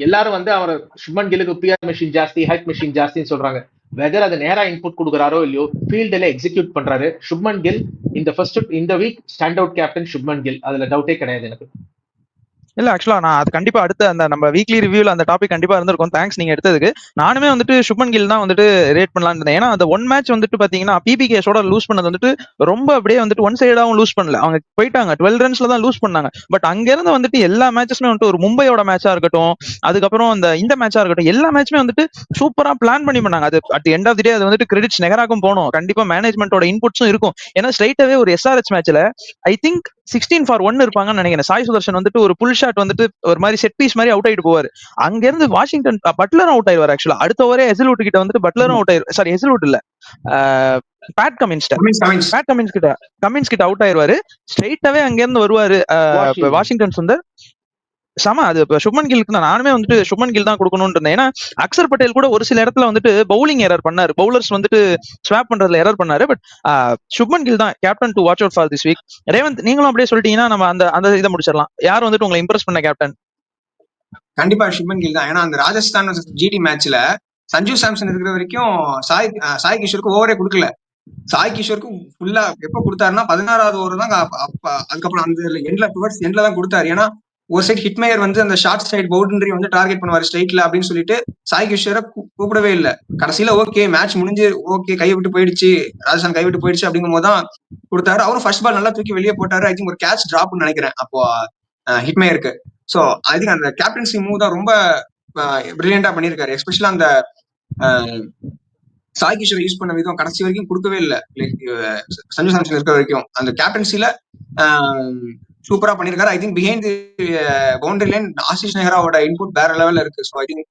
எல்லாரும் வந்து அவர் சுப்மன் கில்லுக்கு பிஆர் மெஷின் ஜாஸ்தி, ஹைட் மெஷின் ஜாஸ்தின்னு சொல்றாங்க. வெதர் அது நேரா இன்புட் கொடுக்குறாரோ இல்லையோ ஃபீல்டுல எக்ஸிக்யூட் பண்றாரு சுப்மன் கில். இந்த week stand out captain Shubman Gill, அதுல டவுட்டே கிடையாது எனக்கு. இல்ல ஆக்சுவலா நான் அது கண்டிப்பா அடுத்த அந்த நம்ம வீக்லி ரிவ்யூல அந்த டாபிக் கண்டிப்பா இருந்திருக்கும். தேங்க்ஸ் நீங்க எடுத்ததுக்கு. நானுமே வந்துட்டு சுப்மன் கில் தான் வந்துட்டு ரேட் பண்ணலாம்னு இருந்தேன். ஏன்னா அந்த ஒன் மேட்ச் வந்துட்டு பாத்தீங்கன்னா பிபிகேஷோட லூஸ் பண்ணது வந்துட்டு ரொம்ப அப்படியே வந்துட்டு ஒன் சைடாவும் லூஸ் பண்ணல. அவங்க போயிட்டாங்க 12 ரன்ஸ்ல தான் லூஸ் பண்ணாங்க. பட் அங்க இருந்து வந்துட்டு எல்லா மேட்சஸ்மே வந்துட்டு ஒரு மும்பையோட மேட்சா இருக்கட்டும், அதுக்கப்புறம் இந்த மேட்சா இருக்கட்டும், எல்லா மேட்சுமே வந்துட்டு சூப்பரா பிளான் பண்ணாங்க. அது அட் எண்ட் ஆஃப் தி டே அது வந்துட்டு கிரெடிட்ஸ் நெகராக்கும் போகணும். கண்டிப்பா மேனேஜ்மெண்டோட இன்புட்ஸும் இருக்கும். ஏன்னா ஸ்ட்ரைட்டாவே ஒரு எஸ்ஆர்எச் மேட்ச்ல ஐ திங்க் 16 for 1 இருப்பாங்கன்னு நினைக்கிறேன். சாய் சுதர்ஷன் வந்துட்டு ஒரு புல் ஷாட் வந்துட்டு ஒரு மாதிரி செட் பீஸ் மாதிரி அவுட் ஆயிட்டு போவாரு. அங்க இருந்து வாஷிங்டன் பட்லரும் அவுட் ஆயிடுவார். ஆக்சுவலா அடுத்த ஓவரே ஹெசில்வுட் கிட்ட வந்துட்டு பட்லரும் அவுட் ஆயிரு சாரி ஹெசில்வுட் இல்ல பேட் கமின்ஸ் கிட்ட அவுட் ஆயிருவாரு. ஸ்ட்ரைட்டாவே அங்க இருந்து வருவாரு வாஷிங்டன் சுந்தர். சம அது சுப்மன் கில்க்கு தான் நானுமே வந்துட்டு சுப்மன் கில் தான் கொடுக்கணும்னு இருந்தேன். ஏன்னா அக்சர் பட்டேல் கூட ஒரு சில இடத்துல வந்துட்டு பவுலிங் எரர் பண்ணாரு, பவுலர்ஸ் வந்துட்டு ஸ்வாப் பண்றதுல எரர் பண்ணாரு. பட் சுப்மன் கில் தான் captain to watch out for this week. Revanth நீங்களும் அப்படியே சொல்லிட்டீங்கன்னா நம்ம அந்த இதை முடிச்சிடலாம். யார் வந்துட்டு உங்களை இம்ப்ரெஸ் பண்ண கேப்டன்? கண்டிப்பா சுப்மன் கில் தான். ஏன்னா அந்த ராஜஸ்தான் ஜிடி மேட்ச்ல சஞ்சு சாம்சன் இருக்கிற வரைக்கும் சாய் கிஷோருக்கு ஓவரே கொடுக்கல. சாய் கிஷோருக்கு ஃபுல்லா எப்ப கொடுத்தாருன்னா 16வது ஓவர் தான். அதுக்கப்புறம் அந்த எண்ட்ல டுவர்ட்ஸ் எண்ட்ல தான் கொடுத்தாரு. ஏன்னா ஒரு சைட் ஹிட்மேயர் வந்து அந்த ஷார்ட் சைட் பவுண்டரி வந்து டார்கெட் பண்ணுவாரு ஸ்ட்ரைட்ல அப்படின்னு சொல்லிட்டு சாய் கிஷோரை கூப்பிடவே இல்லை. கடைசியில ஓகே மேட்ச் முடிஞ்சு ஓகே கை விட்டு போயிடுச்சு, ராஜஸ்தான் கை விட்டு போயிடுச்சு அப்படிங்கும் போது தான் கொடுத்தாரு. அவரும் ஃபர்ஸ்ட் பால் நல்லா தூக்கி வெளியே போட்டாரு. ஐ திங்க் ஒரு கேட்ச் டிராப்னு நினைக்கிறேன் அப்போ ஹிட்மேயருக்கு. ஸோ ஐ திங்க் அந்த கேப்டன்சி மூவ் தான் ரொம்ப பிரில்லியண்டா பண்ணியிருக்காரு. எஸ்பெஷலா அந்த சாய் கிஷோர் யூஸ் பண்ண விதம் கடைசி வரைக்கும் கொடுக்கவே இல்லை. சஞ்சு சாம்சன் இருக்கிற வரைக்கும் அந்த கேப்டன்சில சூப்பரா பண்ணிருக்காரு. I think behind boundary line Ashish நெஹ்ராவோட இன்புட் வேற லெவல்ல இருக்கு. ஸோ ஐ திங்க்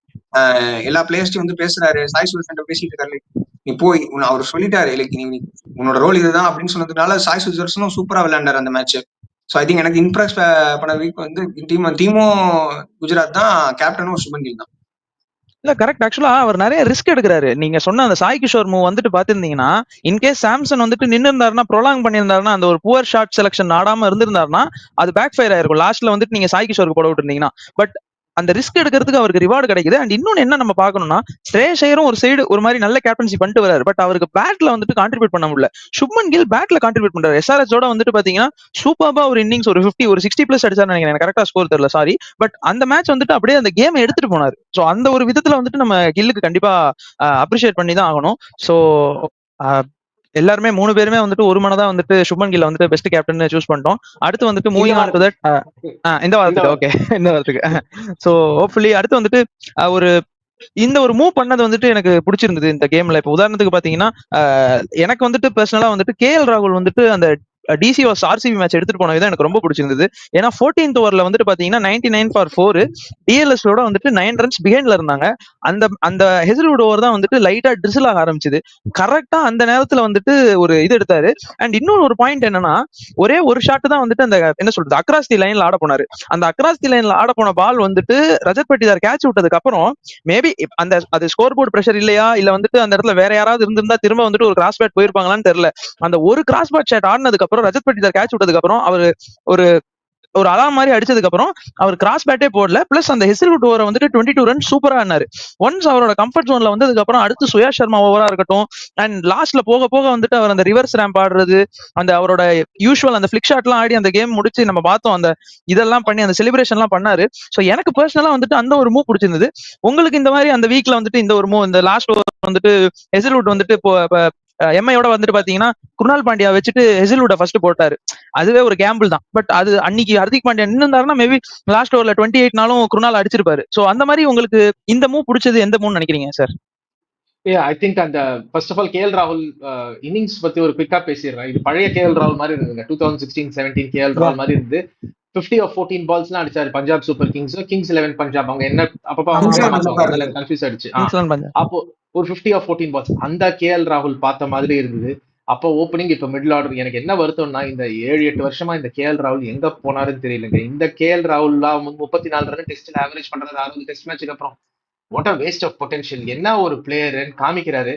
எல்லா பிளேயர்ஸ்டையும் வந்து பேசுறாரு, சாய் சுதர்ஷன் பேசிட்டு இருக்காரு. நீ போய் அவர் சொல்லிட்டாரு லைக் நீ உன்னோட ரோல் இதுதான் அப்படின்னு சொன்னதுனால சாய் சுதர்ஷனும் சூப்பரா விளையாண்டாரு அந்த மேட்ச். ஸோ ஐ திங்க் எனக்கு இம்ப்ரெஸ் பண்ண வீக் வந்து டீமும் குஜராத் தான், கேப்டனும் சுப்மன் கில் தான். இல்ல கரெக்ட். ஆக்சுவலா அவர் நிறைய ரிஸ்க் எடுக்கிறாரு. நீங்க சொன்ன அந்த சாய் கிஷோர் மூவ் வந்துட்டு பாத்திருந்தீங்கன்னா இன்கேஸ் சாம்சன் வந்துட்டு நின்று இருந்தாருன்னா ப்ரொலாங் பண்ணியிருந்தாருன்னா அந்த ஒரு புவர் ஷாட் செலக்ஷன் ஆடாம இருந்திருந்தாருன்னா அது பேக் ஃபயர் ஆயிருக்கும். லாஸ்ட்ல வந்துட்டு நீங்க சாய் கிஷோருக்கு போட விட்டுருந்தீங்கன்னா. பட் அந்த ரிஸ்க் எடுக்கிறதுக்கு அவருக்கு ரிவார்டு கிடைக்குது. அண்ட் இன்னொன்னு என்ன நம்ம பார்க்கணும்னா ஸ்ரேயஸ் ஐயரும் ஒரு சைடு ஒரு மாதிரி நல்ல கேப்டன்சி பண்ணிட்டு வராரு. பட் அவருக்கு பேட்ல வந்துட்டு கான்ட்ரிபியூட் பண்ண முடியல. சுப்மன் கில் பேட்ல கான்ட்ரிபியூட் பண்றாரு. எஸ்ஆர்எச்சோட வந்துட்டு பாத்தீங்கன்னா சூப்பர்பா ஒரு இன்னிங்ஸ் ஒரு 50 ஒரு 60+ அடிச்சாரு நினைக்கிறேன். எனக்கு கரெக்டா ஸ்கோர் தெரியல, சாரி. பட் அந்த மேட்ச் வந்துட்டு அப்படியே அந்த கேம் எடுத்துட்டு போனாரு. ஸோ அந்த ஒரு விதத்துல வந்துட்டு நம்ம கில்லுக்கு கண்டிப்பா அப்ரிஷியேட் பண்ணி தான் ஆகணும். ஸோ எல்லாருமே 3 பேருமே வந்துட்டு ஒரு மனதா வந்துட்டு சுப்மன் கில்ல வந்துட்டு பெஸ்ட் கேப்டன் சூஸ் பண்ணிட்டோம். அடுத்து வந்துட்டு மூவிங் ஆன் டு தட் இந்த வாரத்துக்கு ஓகே இந்த வாரத்துக்கு ஸோ ஹோப்ஃபுல்லி அடுத்து வந்துட்டு ஒரு இந்த ஒரு மூவ் பண்ணது வந்துட்டு எனக்கு பிடிச்சிருந்தது இந்த கேம்ல. இப்போ உதாரணத்துக்கு பாத்தீங்கன்னா எனக்கு வந்துட்டு பர்சனலா வந்துட்டு கேஎல் ராகுல் வந்துட்டு அந்த டிசி வாஸ் ஆர்சிபி மேட்ச் எடுத்துட்டு போனது எனக்கு ரொம்ப பிடிச்சிருந்தது. ஏன்னா 14th ஓவர்ல வந்துட்டு பாத்தீங்கன்னா 99 for 4 டிஎல்எஸோட வந்துட்டு 9 runs பிஹைண்ட்ல இருந்தாங்க. அந்த ஹெசில்வுட் ஓவர் தான் வந்துட்டு லைட்டா ட்ரிசில் ஆக ஆரம்பிச்சது. கரெக்டா அந்த நேரத்துல வந்துட்டு ஒரு இது எடுத்தாரு. அண்ட் இன்னொரு ஒரு பாயிண்ட் என்னன்னா ஒரே ஒரு ஷாட் தான் வந்துட்டு அந்த என்ன சொல்றது அக்ராஸ் தி லைன்ல ஆட போனாரு. அந்த அக்ராஸ் தி லைன்ல ஆட போன பால் வந்துட்டு ரஜத் பட்டிதார் கேட்ச் விட்டதுக்கு அப்புறம் மேபி அந்த அது ஸ்கோர் போர்டு பிரஷர் இல்லையா இல்ல வந்துட்டு அந்த இடத்துல வேற யாராவது இருந்திருந்தா திரும்ப வந்துட்டு ஒரு கிராஸ் பேட் போயிருப்பாங்களான்னு தெரியல. அந்த ஒரு கிராஸ் பேட் ஷாட் ஆடினதுக்கு அப்புறம் ரஜத் பட்டிதார் கேட்ச் விட்டதுக்கு அப்புறம் அவர் ஒரு அலாம் மாதிரி அடிச்சதுக்கு அப்புறம் அவர் கிராஸ் பேட்டே போடல. பிளஸ் அந்த ஹெசில்வுட் ஓவரை வந்துட்டு 22 ரன் சூப்பரா ஆனாரு. ஒன்ஸ் அவரோட கம்ஃபர்ட் ஜோன்ல வந்ததுக்கு அப்புறம் அடுத்து சுயாஷ் சர்மா ஓவரா இருக்கட்டும் அண்ட் லாஸ்ட்ல போக போக வந்துட்டு அவர் அந்த ரிவர்ஸ் ரேம்ப் ஆடுறது அந்த அவரோட யூஸ்வல் அந்த ஃபிளிக் ஷாட் எல்லாம் ஆடி அந்த கேம் முடிச்சு நம்ம பார்த்தோம். அந்த இதெல்லாம் பண்ணி அந்த செலிப்ரேஷன் எல்லாம் பண்ணாரு. ஸோ எனக்கு பர்சனலா வந்துட்டு அந்த ஒரு மூவ் பிடிச்சிருந்தது. உங்களுக்கு இந்த மாதிரி அந்த வீக்ல வந்துட்டு இந்த ஒரு மூவ் இந்த லாஸ்ட் ஓவர் வந்துட்டு ஹெசில்வுட் வந்துட்டு எம்ஐயோட வந்துட்டு பாத்தீங்கன்னா குருணால் பாண்டியா வச்சுட்டு ஹெசில்வுட ஃபர்ஸ்ட் போட்டாரு. அதுவே ஒரு கேம்பிள் தான். பட் அது அன்னைக்கு ஹர்திக் பாண்டியா நின்னுந்தாருன்னா மேபி லாஸ்ட் ஓவர்ல 28 குருணால் அடிச்சிருப்பாரு. சோ அந்த மாதிரி உங்களுக்கு இந்த மூவ் பிடிச்சது எந்த மூவ் நினைக்கிறீங்க சார்? ஐ திங்க் அந்த ஃபர்ஸ்ட் ஆஃப் ஆல் கேஎல் ராகுல் இன்னிங்ஸ் பத்தி ஒரு குவிக்கா பேசிடுறேன். இது பழைய கேஎல் ராகுல் மாதிரி இருந்தது. 2016-17 கேஎல் ராகுல் மாதிரி இருந்து 50 of 14 பால்ஸ்லாம் அடிச்சாரு. Punjab super Kings, Kings 11 Punjab அவங்க என்ன அப்பப்போ கன்ஃபியூஸ் ஆயிடுச்சு. அப்போ ஒரு 50 of 14 பால்ஸ் அந்த கேஎல் ராகுல் பார்த்த மாதிரி இருந்தது. அப்போ ஓப்பனிங் இப்ப மிடில் ஆர்டர். எனக்கு என்ன வருத்தம்னா இந்த 7-8 வருஷமா இந்த கேஎல் ராகுல் எங்க போனாருன்னு தெரியலங்க. இந்த கேஎல் ராகுல்லாம் 34 ரன் டெஸ்ட்ல ஆவரேஜ் பண்றது 60 டெஸ்ட் மேட்சுக்கு அப்புறம் what a waste of potential. என்ன ஒரு பிளேயர்ன்னு காமிக்கிறாரு.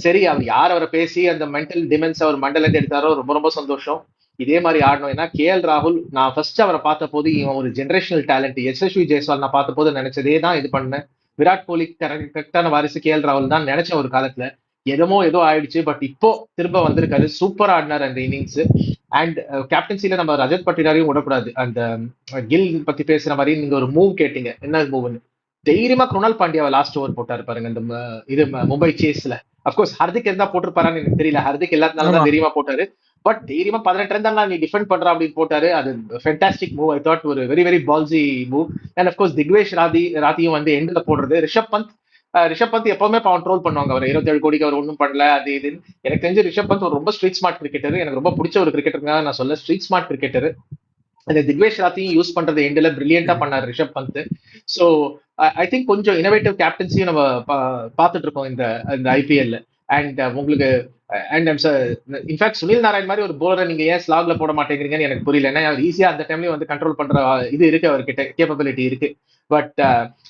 சரி அவர் யார் அவரை பேசி அந்த மென்டல் டிமென்ஸ் அவர் மண்டல எடுத்தாரோ ரொம்ப ரொம்ப சந்தோஷம். இதே மாதிரி ஆடணும். ஏன்னா கேஎல் ராகுல் நான் ஃபர்ஸ்ட் அவரை பார்த்த போது இவன் ஒரு ஜெனரேஷனல் டேலண்ட். யசஸ்வி ஜெய்ஸ்வால் நான் பார்த்த போது நினைச்சதே தான் இது பண்ணேன். விராட் கோலி கரெக்டான வாரிசு கேஎல் ராகுல் தான் நினைச்ச ஒரு காலத்துல. ஏதோ ஆயிடுச்சு. பட் இப்போ திரும்ப வந்திருக்காரு, சூப்பரா ஆடினார் அந்த இன்னிங்ஸ். அண்ட் கேப்டன்சில நம்ம ரஜத் பட்டிதாரையும் விடக்கூடாது. அந்த கில் பத்தி பேசுற மாதிரி நீங்க ஒரு மூவ் கேட்டீங்க, என்ன மூவ்னு. தைரியமா குருணால் பாண்டியாவை லாஸ்ட் ஓவர் போட்டாரு பாருங்க இந்த இது மும்பை சேஸ்ல. அப்கோர்ஸ் ஹர்திக் இருந்தா போட்டிருப்பாரான்னு எனக்கு தெரியல, ஹர்திக் எல்லாத்தினால தான் தைரியமா போட்டாரு. பட் தைரியமா 18 ரன் தான் நீ டிஃபெண்ட் பண்ற அப்படின்னு போட்டாரு. அது ஃபென்டாஸ்டிக் மூவ். ஐ தாட் ஒரு very very ballsy move. And of course Digvesh ராதியும் வந்து எண்ட்ல போடுறது. ரிஷப் பந்த் எப்பவுமே அவன் ட்ரோல் பண்ணுவாங்க, அவர் 27 கோடிக்கு அவர் ஒன்றும் பண்ணல அது இதுன்னு. எனக்கு தெரிஞ்சு ரிஷப் பந்த் ஒரு ரொம்ப ஸ்ட்ரீட் ஸ்மார்ட் கிரிக்கெட்டர். எனக்கு ரொம்ப பிடிச்ச ஒரு கிரிக்கெட்டருக்காக நான் சொல்ல, ஸ்ட்ரீட் ஸ்மார்ட் கிரிக்கெட்டர். அந்த திக்வேஷ் ராத்தையும் யூஸ் பண்றது எண்ட்ல பிரில்லியண்டா பண்ணார் Rishabh Pant. So I think கொஞ்சம் இனோவேட்டிவ் கேப்டன்சியும் நம்ம பார்த்துட்டு இருக்கோம் இந்த ஐபிஎல்ல. அண்ட் உங்களுக்கு அண்ட் இன்ஃபேக்ட் சுனில் நாராயண் மாதிரி ஒரு போலரை நீங்க ஏன் ஸ்லாக்ல போட மாட்டேங்கிறீங்கன்னு எனக்கு புரியல. ஏன்னா அவர் ஈஸியா அந்த டைம்லயும் வந்து கண்ட்ரோல் பண்ற இது இருக்கு, அவர்கிட்ட கேப்பபிலிட்டி இருக்கு. பட்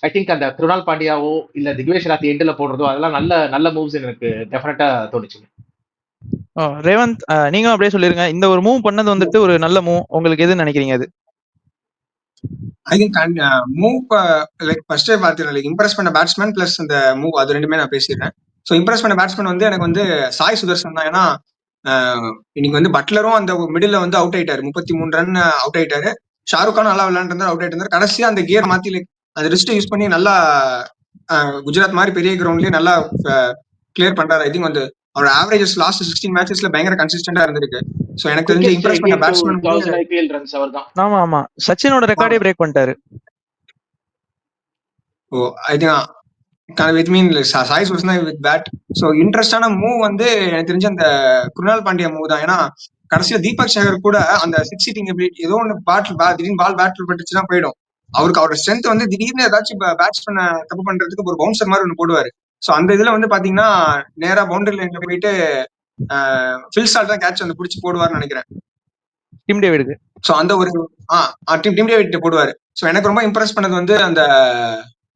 ஐ திங்க் அந்த குருணால் பாண்டியாவோ இல்ல திக்வேஷ் ராத்தி எண்ட்ல போடுறதோ அதெல்லாம் நல்ல மூவ்ஸ் எனக்கு டெஃபினட்டா தோணுச்சுங்க. ரேவந்த், நீங்க அப்படியே சொல்லிருங்க, இந்த ஒரு மூவ் பண்ணது வந்துட்டு ஒரு நல்ல மூவ், உங்களுக்கு எதுன்னு நினைக்கிறீங்க? அது ஐ திங்க் மூவ் லைக் ஃபர்ஸ்டே பார்த்துருக்கேன், லைக் இம்ப்ரெஸ் பண்ண பேட்ஸ்மேன் பிளஸ் இந்த மூவ், அது ரெண்டுமே நான் பேசிடுறேன். ஸோ இம்ப்ரெஸ் பண்ண பேட்ஸ்மேன் வந்து எனக்கு வந்து சாய் சுதர்சன் தான். ஏன்னா இன்னைக்கு வந்து பட்லரும் அந்த மிடில் வந்து அவுட் ஆயிட்டாரு, 33 ரன் அவுட் ஆயிட்டாரு. ஷாருக் கான் நல்லா விளையாண்டு அவுட் ஆயிட்டு இருந்தாரு. கடைசியா அந்த கியர் மாத்தி லைக் அந்த ரிஸ்ட்டை யூஸ் பண்ணி நல்லா குஜராத் மாதிரி பெரிய கிரவுண்ட்லயே நல்லா கிளியர் பண்றாரு. ஐ திங்க் வந்து அவரோட ஆவரேஜஸ் லாஸ்ட் 16 மேட்சஸ்ல பயங்கர கன்சிஸ்டன்டா இருந்திருக்கு. சோ எனக்கு தெரிஞ்சு இம்ப்ரெஸ் பண்ண பேட்ஸ்மேன் ஐபிஎல் ரன்ஸ் அவர்தான். ஆமா சச்சினோட ரெக்கார்டே பிரேக் பண்ணிட்டாரு. Oh I think with mean Sai Sudharsan with bat. So இன்ட்ரெஸ்டான மூவ் வந்து எனக்கு தெரிஞ்ச அந்த குருணால் பாண்டியா மூவ் தான். ஏன்னா கடைசியில தீபக் சேகர் கூட அந்த சிக்ஸ் ஹிட்டிங் எபிலிட்டி ஏதோ ஒன்று திடீர்னு பால் பேட்டில் பட்டுச்சுன்னா போயிடும். அவரோட ஸ்ட்ரென்த் வந்து திடீர்னு ஏதாச்சும் பேட்ஸ்மேன் தப்பு பண்றதுக்கு ஒரு பவுன்சர் மாதிரி ஒன்று போடுவாரு. சோ அந்த இதுல வந்து பாத்தீங்கன்னா நேரா பவுண்டரி லைன்ல போயிட்டு ஃபில் சால்ட் தான் கேட்ச் வந்து பிடிச்சி போடுவார்னு நினைக்கிறேன், டிம் டேவிடுக்கு. சோ அந்த ஒரு டிம் டேவிட் போடுவாரு. சோ எனக்கு ரொம்ப இம்ப்ரெஸ் பண்ணது வந்து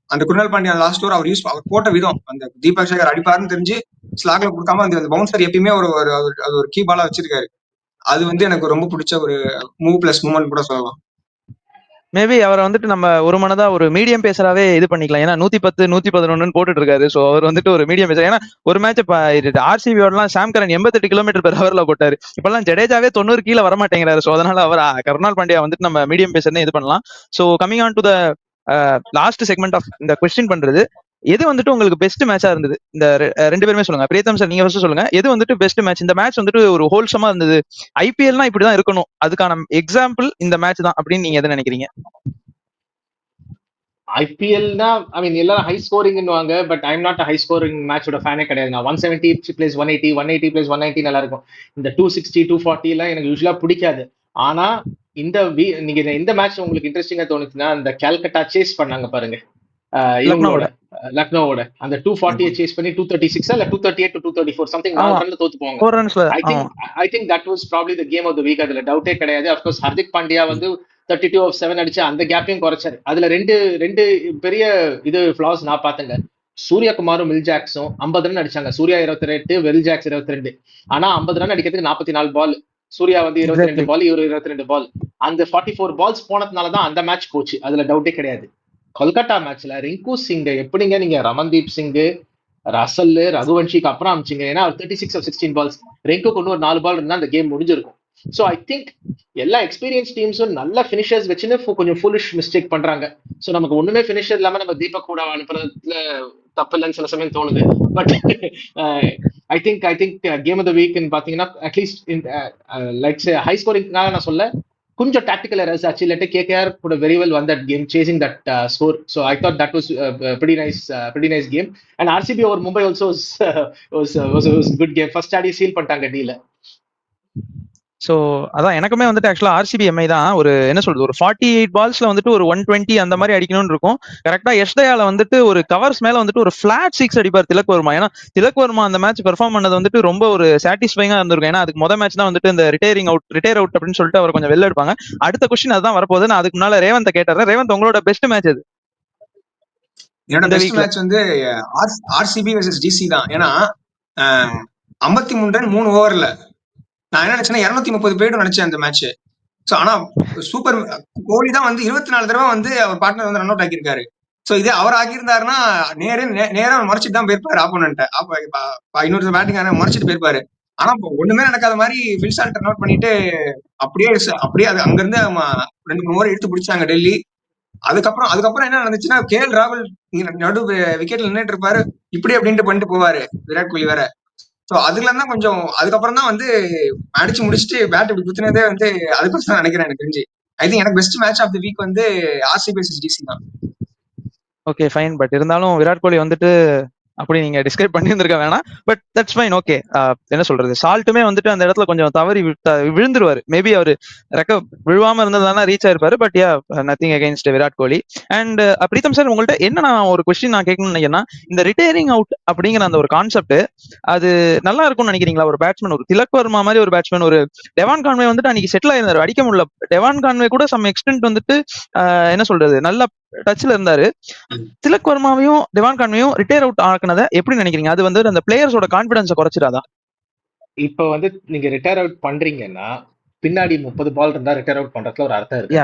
அந்த குருணால் பாண்டியா லாஸ்ட் ஓவர் அவர் போட்ட விதம், அந்த தீபக் சேகர் அடிப்பாருன்னு தெரிஞ்சு ஸ்லாக்ல கொடுக்காம அந்த பவுன்சர் எப்பயுமே ஒரு கீ பாலா வச்சிருக்காரு. அது வந்து எனக்கு ரொம்ப பிடிச்ச ஒரு மூவ் பிளஸ் மூமெண்ட் கூட சொல்லலாம். மேபி அவரை வந்துட்டு நம்ம ஒரு மனதா ஒரு மீடியம் பேசராவே இது பண்ணிக்கலாம். ஏன்னா 110 111 போட்டுட்டு இருக்காரு. சோ அவர் வந்துட்டு ஒரு மீடியம் பேசர். ஏன்னா ஒரு மேட்ச் ஆர்சிபியோடலாம் சாம் கரன் 88 km/h போட்டாரு. இப்பெல்லாம் ஜடேஜாவே 90 கீழே வரமாட்டேங்கிறாரு. சோ அதனால அவர் கருணால் பாண்டியா வந்துட்டு நம்ம மீடியம் பேசர்னே இது பண்ணலாம். So coming on to the last segment of இந்த கொஸ்டின் பண்றது, எது வந்துட்டு உங்களுக்கு பெஸ்ட் மேட்சா இருந்தது? இந்த ரெண்டு பேருமே சொல்லுங்க. பிரீத்தம் சார், நீங்க ஃபர்ஸ்ட் சொல்லுங்க, எது வந்துட்டு பெஸ்ட் மேட்ச்? இந்த மேட்ச் வந்துட்டு ஒரு ஹோல்சமா இருந்தது, ஐபிஎல்னா இப்படிதான் இருக்கணும், அதுக்கான எக்ஸாம்பிள் இந்த மேட்ச் தான் அப்படின்னு நீங்க எதை நினைக்கிறீங்க? ஐபிஎல்னா ஐ மீன் எல்லாரும் ஹை ஸ்கோரிங்னுவாங்க, but I am not high scoring மேட்சோட ஃபேனே கிடையாது. நான் 170 பிளஸ் 180 180 பிளஸ் 190 நல்லா இருக்கும். இந்த 260 240 எல்லாம் எனக்கு யூஸ்வலா பிடிக்காது. ஆனா நீங்க இந்த மேட்ச் உங்களுக்கு இன்ட்ரெஸ்டிங்கா தோணுச்சுன்னா, அந்த கல்கட்டா சேஸ் பண்ணாங்க பாருங்க லக்னோவோட அந்த 240 சேஸ் பண்ணி 236 இல்ல 238 234 சம்திங் 4 ரன்ல தோத்து போவாங்க. I think that was probably the game of the week. அதுல டவுட்டே கிடையாது. ஆஃப் கோர்ஸ் ஹர்திக் பாண்டியா வந்து 32 of 7 அடிச்சு அந்த கேப்பையும் குறைச்சாரு. அதுல ரெண்டு பெரிய இது ஃபிளாஸ் நான் பார்த்தேங்க. சூர்யகுமாரும் மில் ஜாக்ஸும் 50 ரன் அடிச்சாங்க. Surya 28, Will Jacks 22. ஆனா 50 ரன் அடிக்கிறதுக்கு 44 பால். சூர்யா வந்து 22 பால், இவரு 22 பால். அந்த 44 பால்ஸ் போனதுனாலதான் அந்த மேட்ச் போச்சு, அதுல டவுட்டே கிடையாது. கொல்கட்டா மேட்ச்ல ரிங்கு சிங் எப்படிங்க நீங்க ரமன்தீப் சிங், ரசல், ரகுவன்ஷிக்கு அப்புறம் அமிச்சிங்க? ஏன்னா 36 of 16 பால்ஸ். ரிங்குக்கு இன்னொரு 4 பால் இருந்தா அந்த கேம் முடிஞ்சிருக்கும். ஸோ ஐ திங்க் எல்லா எக்ஸ்பீரியன்ஸ் டீம்ஸும் நல்ல ஃபினிஷர்ஸ் வச்சுன்னு கொஞ்சம் ஃபுல்லிஷ் மிஸ்டேக் பண்றாங்க. ஸோ நமக்கு ஒண்ணுமே ஃபினிஷர் இல்லாம நம்ம தீபக் கூட அனுப்புறதுல தப்பு இல்லைன்னு சில சமயம் தோணுது. But I think game of the வீக்னு பாத்தீங்கன்னா அட்லீஸ்ட் லைக் ஹை ஸ்கோரிங்காக நான் சொல்ல, கொஞ்சம் டாக்டிக்கல் எரர்ஸ் ஆச்சு. இல்லாட்டி KKR could very well won that game chasing that score. So I thought that was pretty nice game. And RCB over Mumbai also was good game. First Aadi seal பண்ணிட்டாங்க டீல. So அதான் எனக்குமே வந்துட்டு ஆக்சுவலா RCB Mi தான் ஒரு என்ன சொல்றது, ஒரு 48 பால்ஸ்ல வந்துட்டு ஒரு 120 அந்த மாதிரி அடிக்கணும்னு இருக்கும். கரெக்டா யஷ்தயால வந்துட்டு ஒரு கவர்ஸ் மேல வந்துட்டு ஒரு ஃபிளாட் 6 அடிப்பார் திலக் வர்மா. ஏன்னா திலக் வர்மா அந்த மேட்ச் பெர்ஃபார்ம் பண்ணது வந்துட்டு ரொம்ப ஒரு சாட்டிஸ்ஃபைங்கா இருந்திருக்கும். ஏன்னா அதுக்கு முதல் மேட்ச் தான் வந்துட்டு இந்த ரிட்டையர் அவுட் அப்படின்னு சொல்லிட்டு அவர் கொஞ்சம் வெளில எடுப்பாங்க. அடுத்த கொஸ்டின் அதுதான் வரப்போகுது. நான் அதுக்கு முன்னால ரேவந்த கேட்டாரு. ரேவந்த், உங்களோட பெஸ்ட் மேட்ச் எது? என்னோட பெஸ்ட் மேட்ச் வந்து ஆர்சிபி வெர்சஸ் டிசி தான். ஏன்னா 53 ரன் 3 ஓவர்ல நான் என்ன நினைச்சேன்னா 230 போயிடும் நினைச்சேன் அந்த மேட்ச். சோ ஆனா சூப்பர் கோலி தான் வந்து 24 தடவை வந்து அவர் பார்ட்னர் வந்து ரன் அவுட் ஆக்கியிருக்காரு. சோ இதே அவர் ஆகியிருந்தாருன்னா நேரா மறைச்சிட்டு தான் போயிருப்பாரு ஆப்போனன்ட்ட. இன்னொரு பேட்டிங் மறைச்சிட்டு போயிருப்பாரு. ஆனா இப்போ ஒண்ணுமே நடக்காத மாதிரி ஃபில் டர்ன் அவுட் பண்ணிட்டு அப்படியே அது அங்கிருந்து 2-3 ஓவர் எடுத்து பிடிச்சாங்க டெல்லி. அதுக்கப்புறம் என்ன நடந்துச்சுன்னா, கேஎல் ராகுல் நடு விக்கெட்ல நின்னுட்டு இருப்பாரு. இப்படி அப்படின்ட்டு பண்ணிட்டு போவாரு விராட் கோலி வேற. சோ அதுல தான் கொஞ்சம் அதுக்கப்புறம் தான் வந்து அடிச்சு முடிச்சுட்டு பேட் இப்படி குத்துனதே வந்து அதுக்கப்புறம் தான் நினைக்கிறேன் எனக்கு தெரிஞ்சு. ஐ திங்க் எனக்கு best match of the week வந்து ஆர்சிபி வெர்சஸ் டிசி தான். Okay fine. பட் இருந்தாலும் விராட் கோலி வந்துட்டு அப்படி நீங்க டிஸ்கிரைப் பண்ணியிருந்திருக்க வேணாம். But that's fine. ஓகே, என்ன சொல்றது, சால்ட்டுமே வந்துட்டு அந்த இடத்துல கொஞ்சம் தவறி விழுந்துருவாரு. மேபி அவர் விழுவாம இருந்ததுனா ரீச் ஆயிருப்பாரு. But yeah, nothing against Virat Kohli. And Preetham sir, உங்கள்ட்ட என்ன நான் ஒரு கொஸ்டின் நான் கேட்கணும்னு நினைக்கிறேன்னா, இந்த ரிட்டையரிங் அவுட் அப்படிங்கிற அந்த ஒரு கான்செப்ட் அது நல்லா இருக்கும்னு நினைக்கிறீங்களா? ஒரு பேட்ஸ்மேன், ஒரு திலக் வர்மா மாதிரி ஒரு பேட்ஸ்மேன், ஒரு டெவான் கான்வே வந்துட்டு அன்னைக்கு செட்டில் ஆயிருந்தாரு, அடிக்க முடியல. டெவான் கான்வே கூட சம் எக்ஸ்டென்ட் வந்துட்டு என்ன சொல்றது, நல்ல டச்ல இருந்தாரு. திலக் வர்மாவையும் டெவான் கான்வேயும் ரிட்டையர் அவுட் ஆக்குனதை எப்படி நினைக்கிறீங்க? அது வந்து அந்த பிளேயர்ஸோட கான்பிடன்ஸை குறைச்சிடாதா? இப்போ வந்து நீங்க ரிட்டையர் அவுட் பண்றீங்கன்னா பின்னாடி 30 பால் இருந்தா ரிட்டையர் அவுட் பண்றதுல ஒரு அர்த்தம் இருக்கு.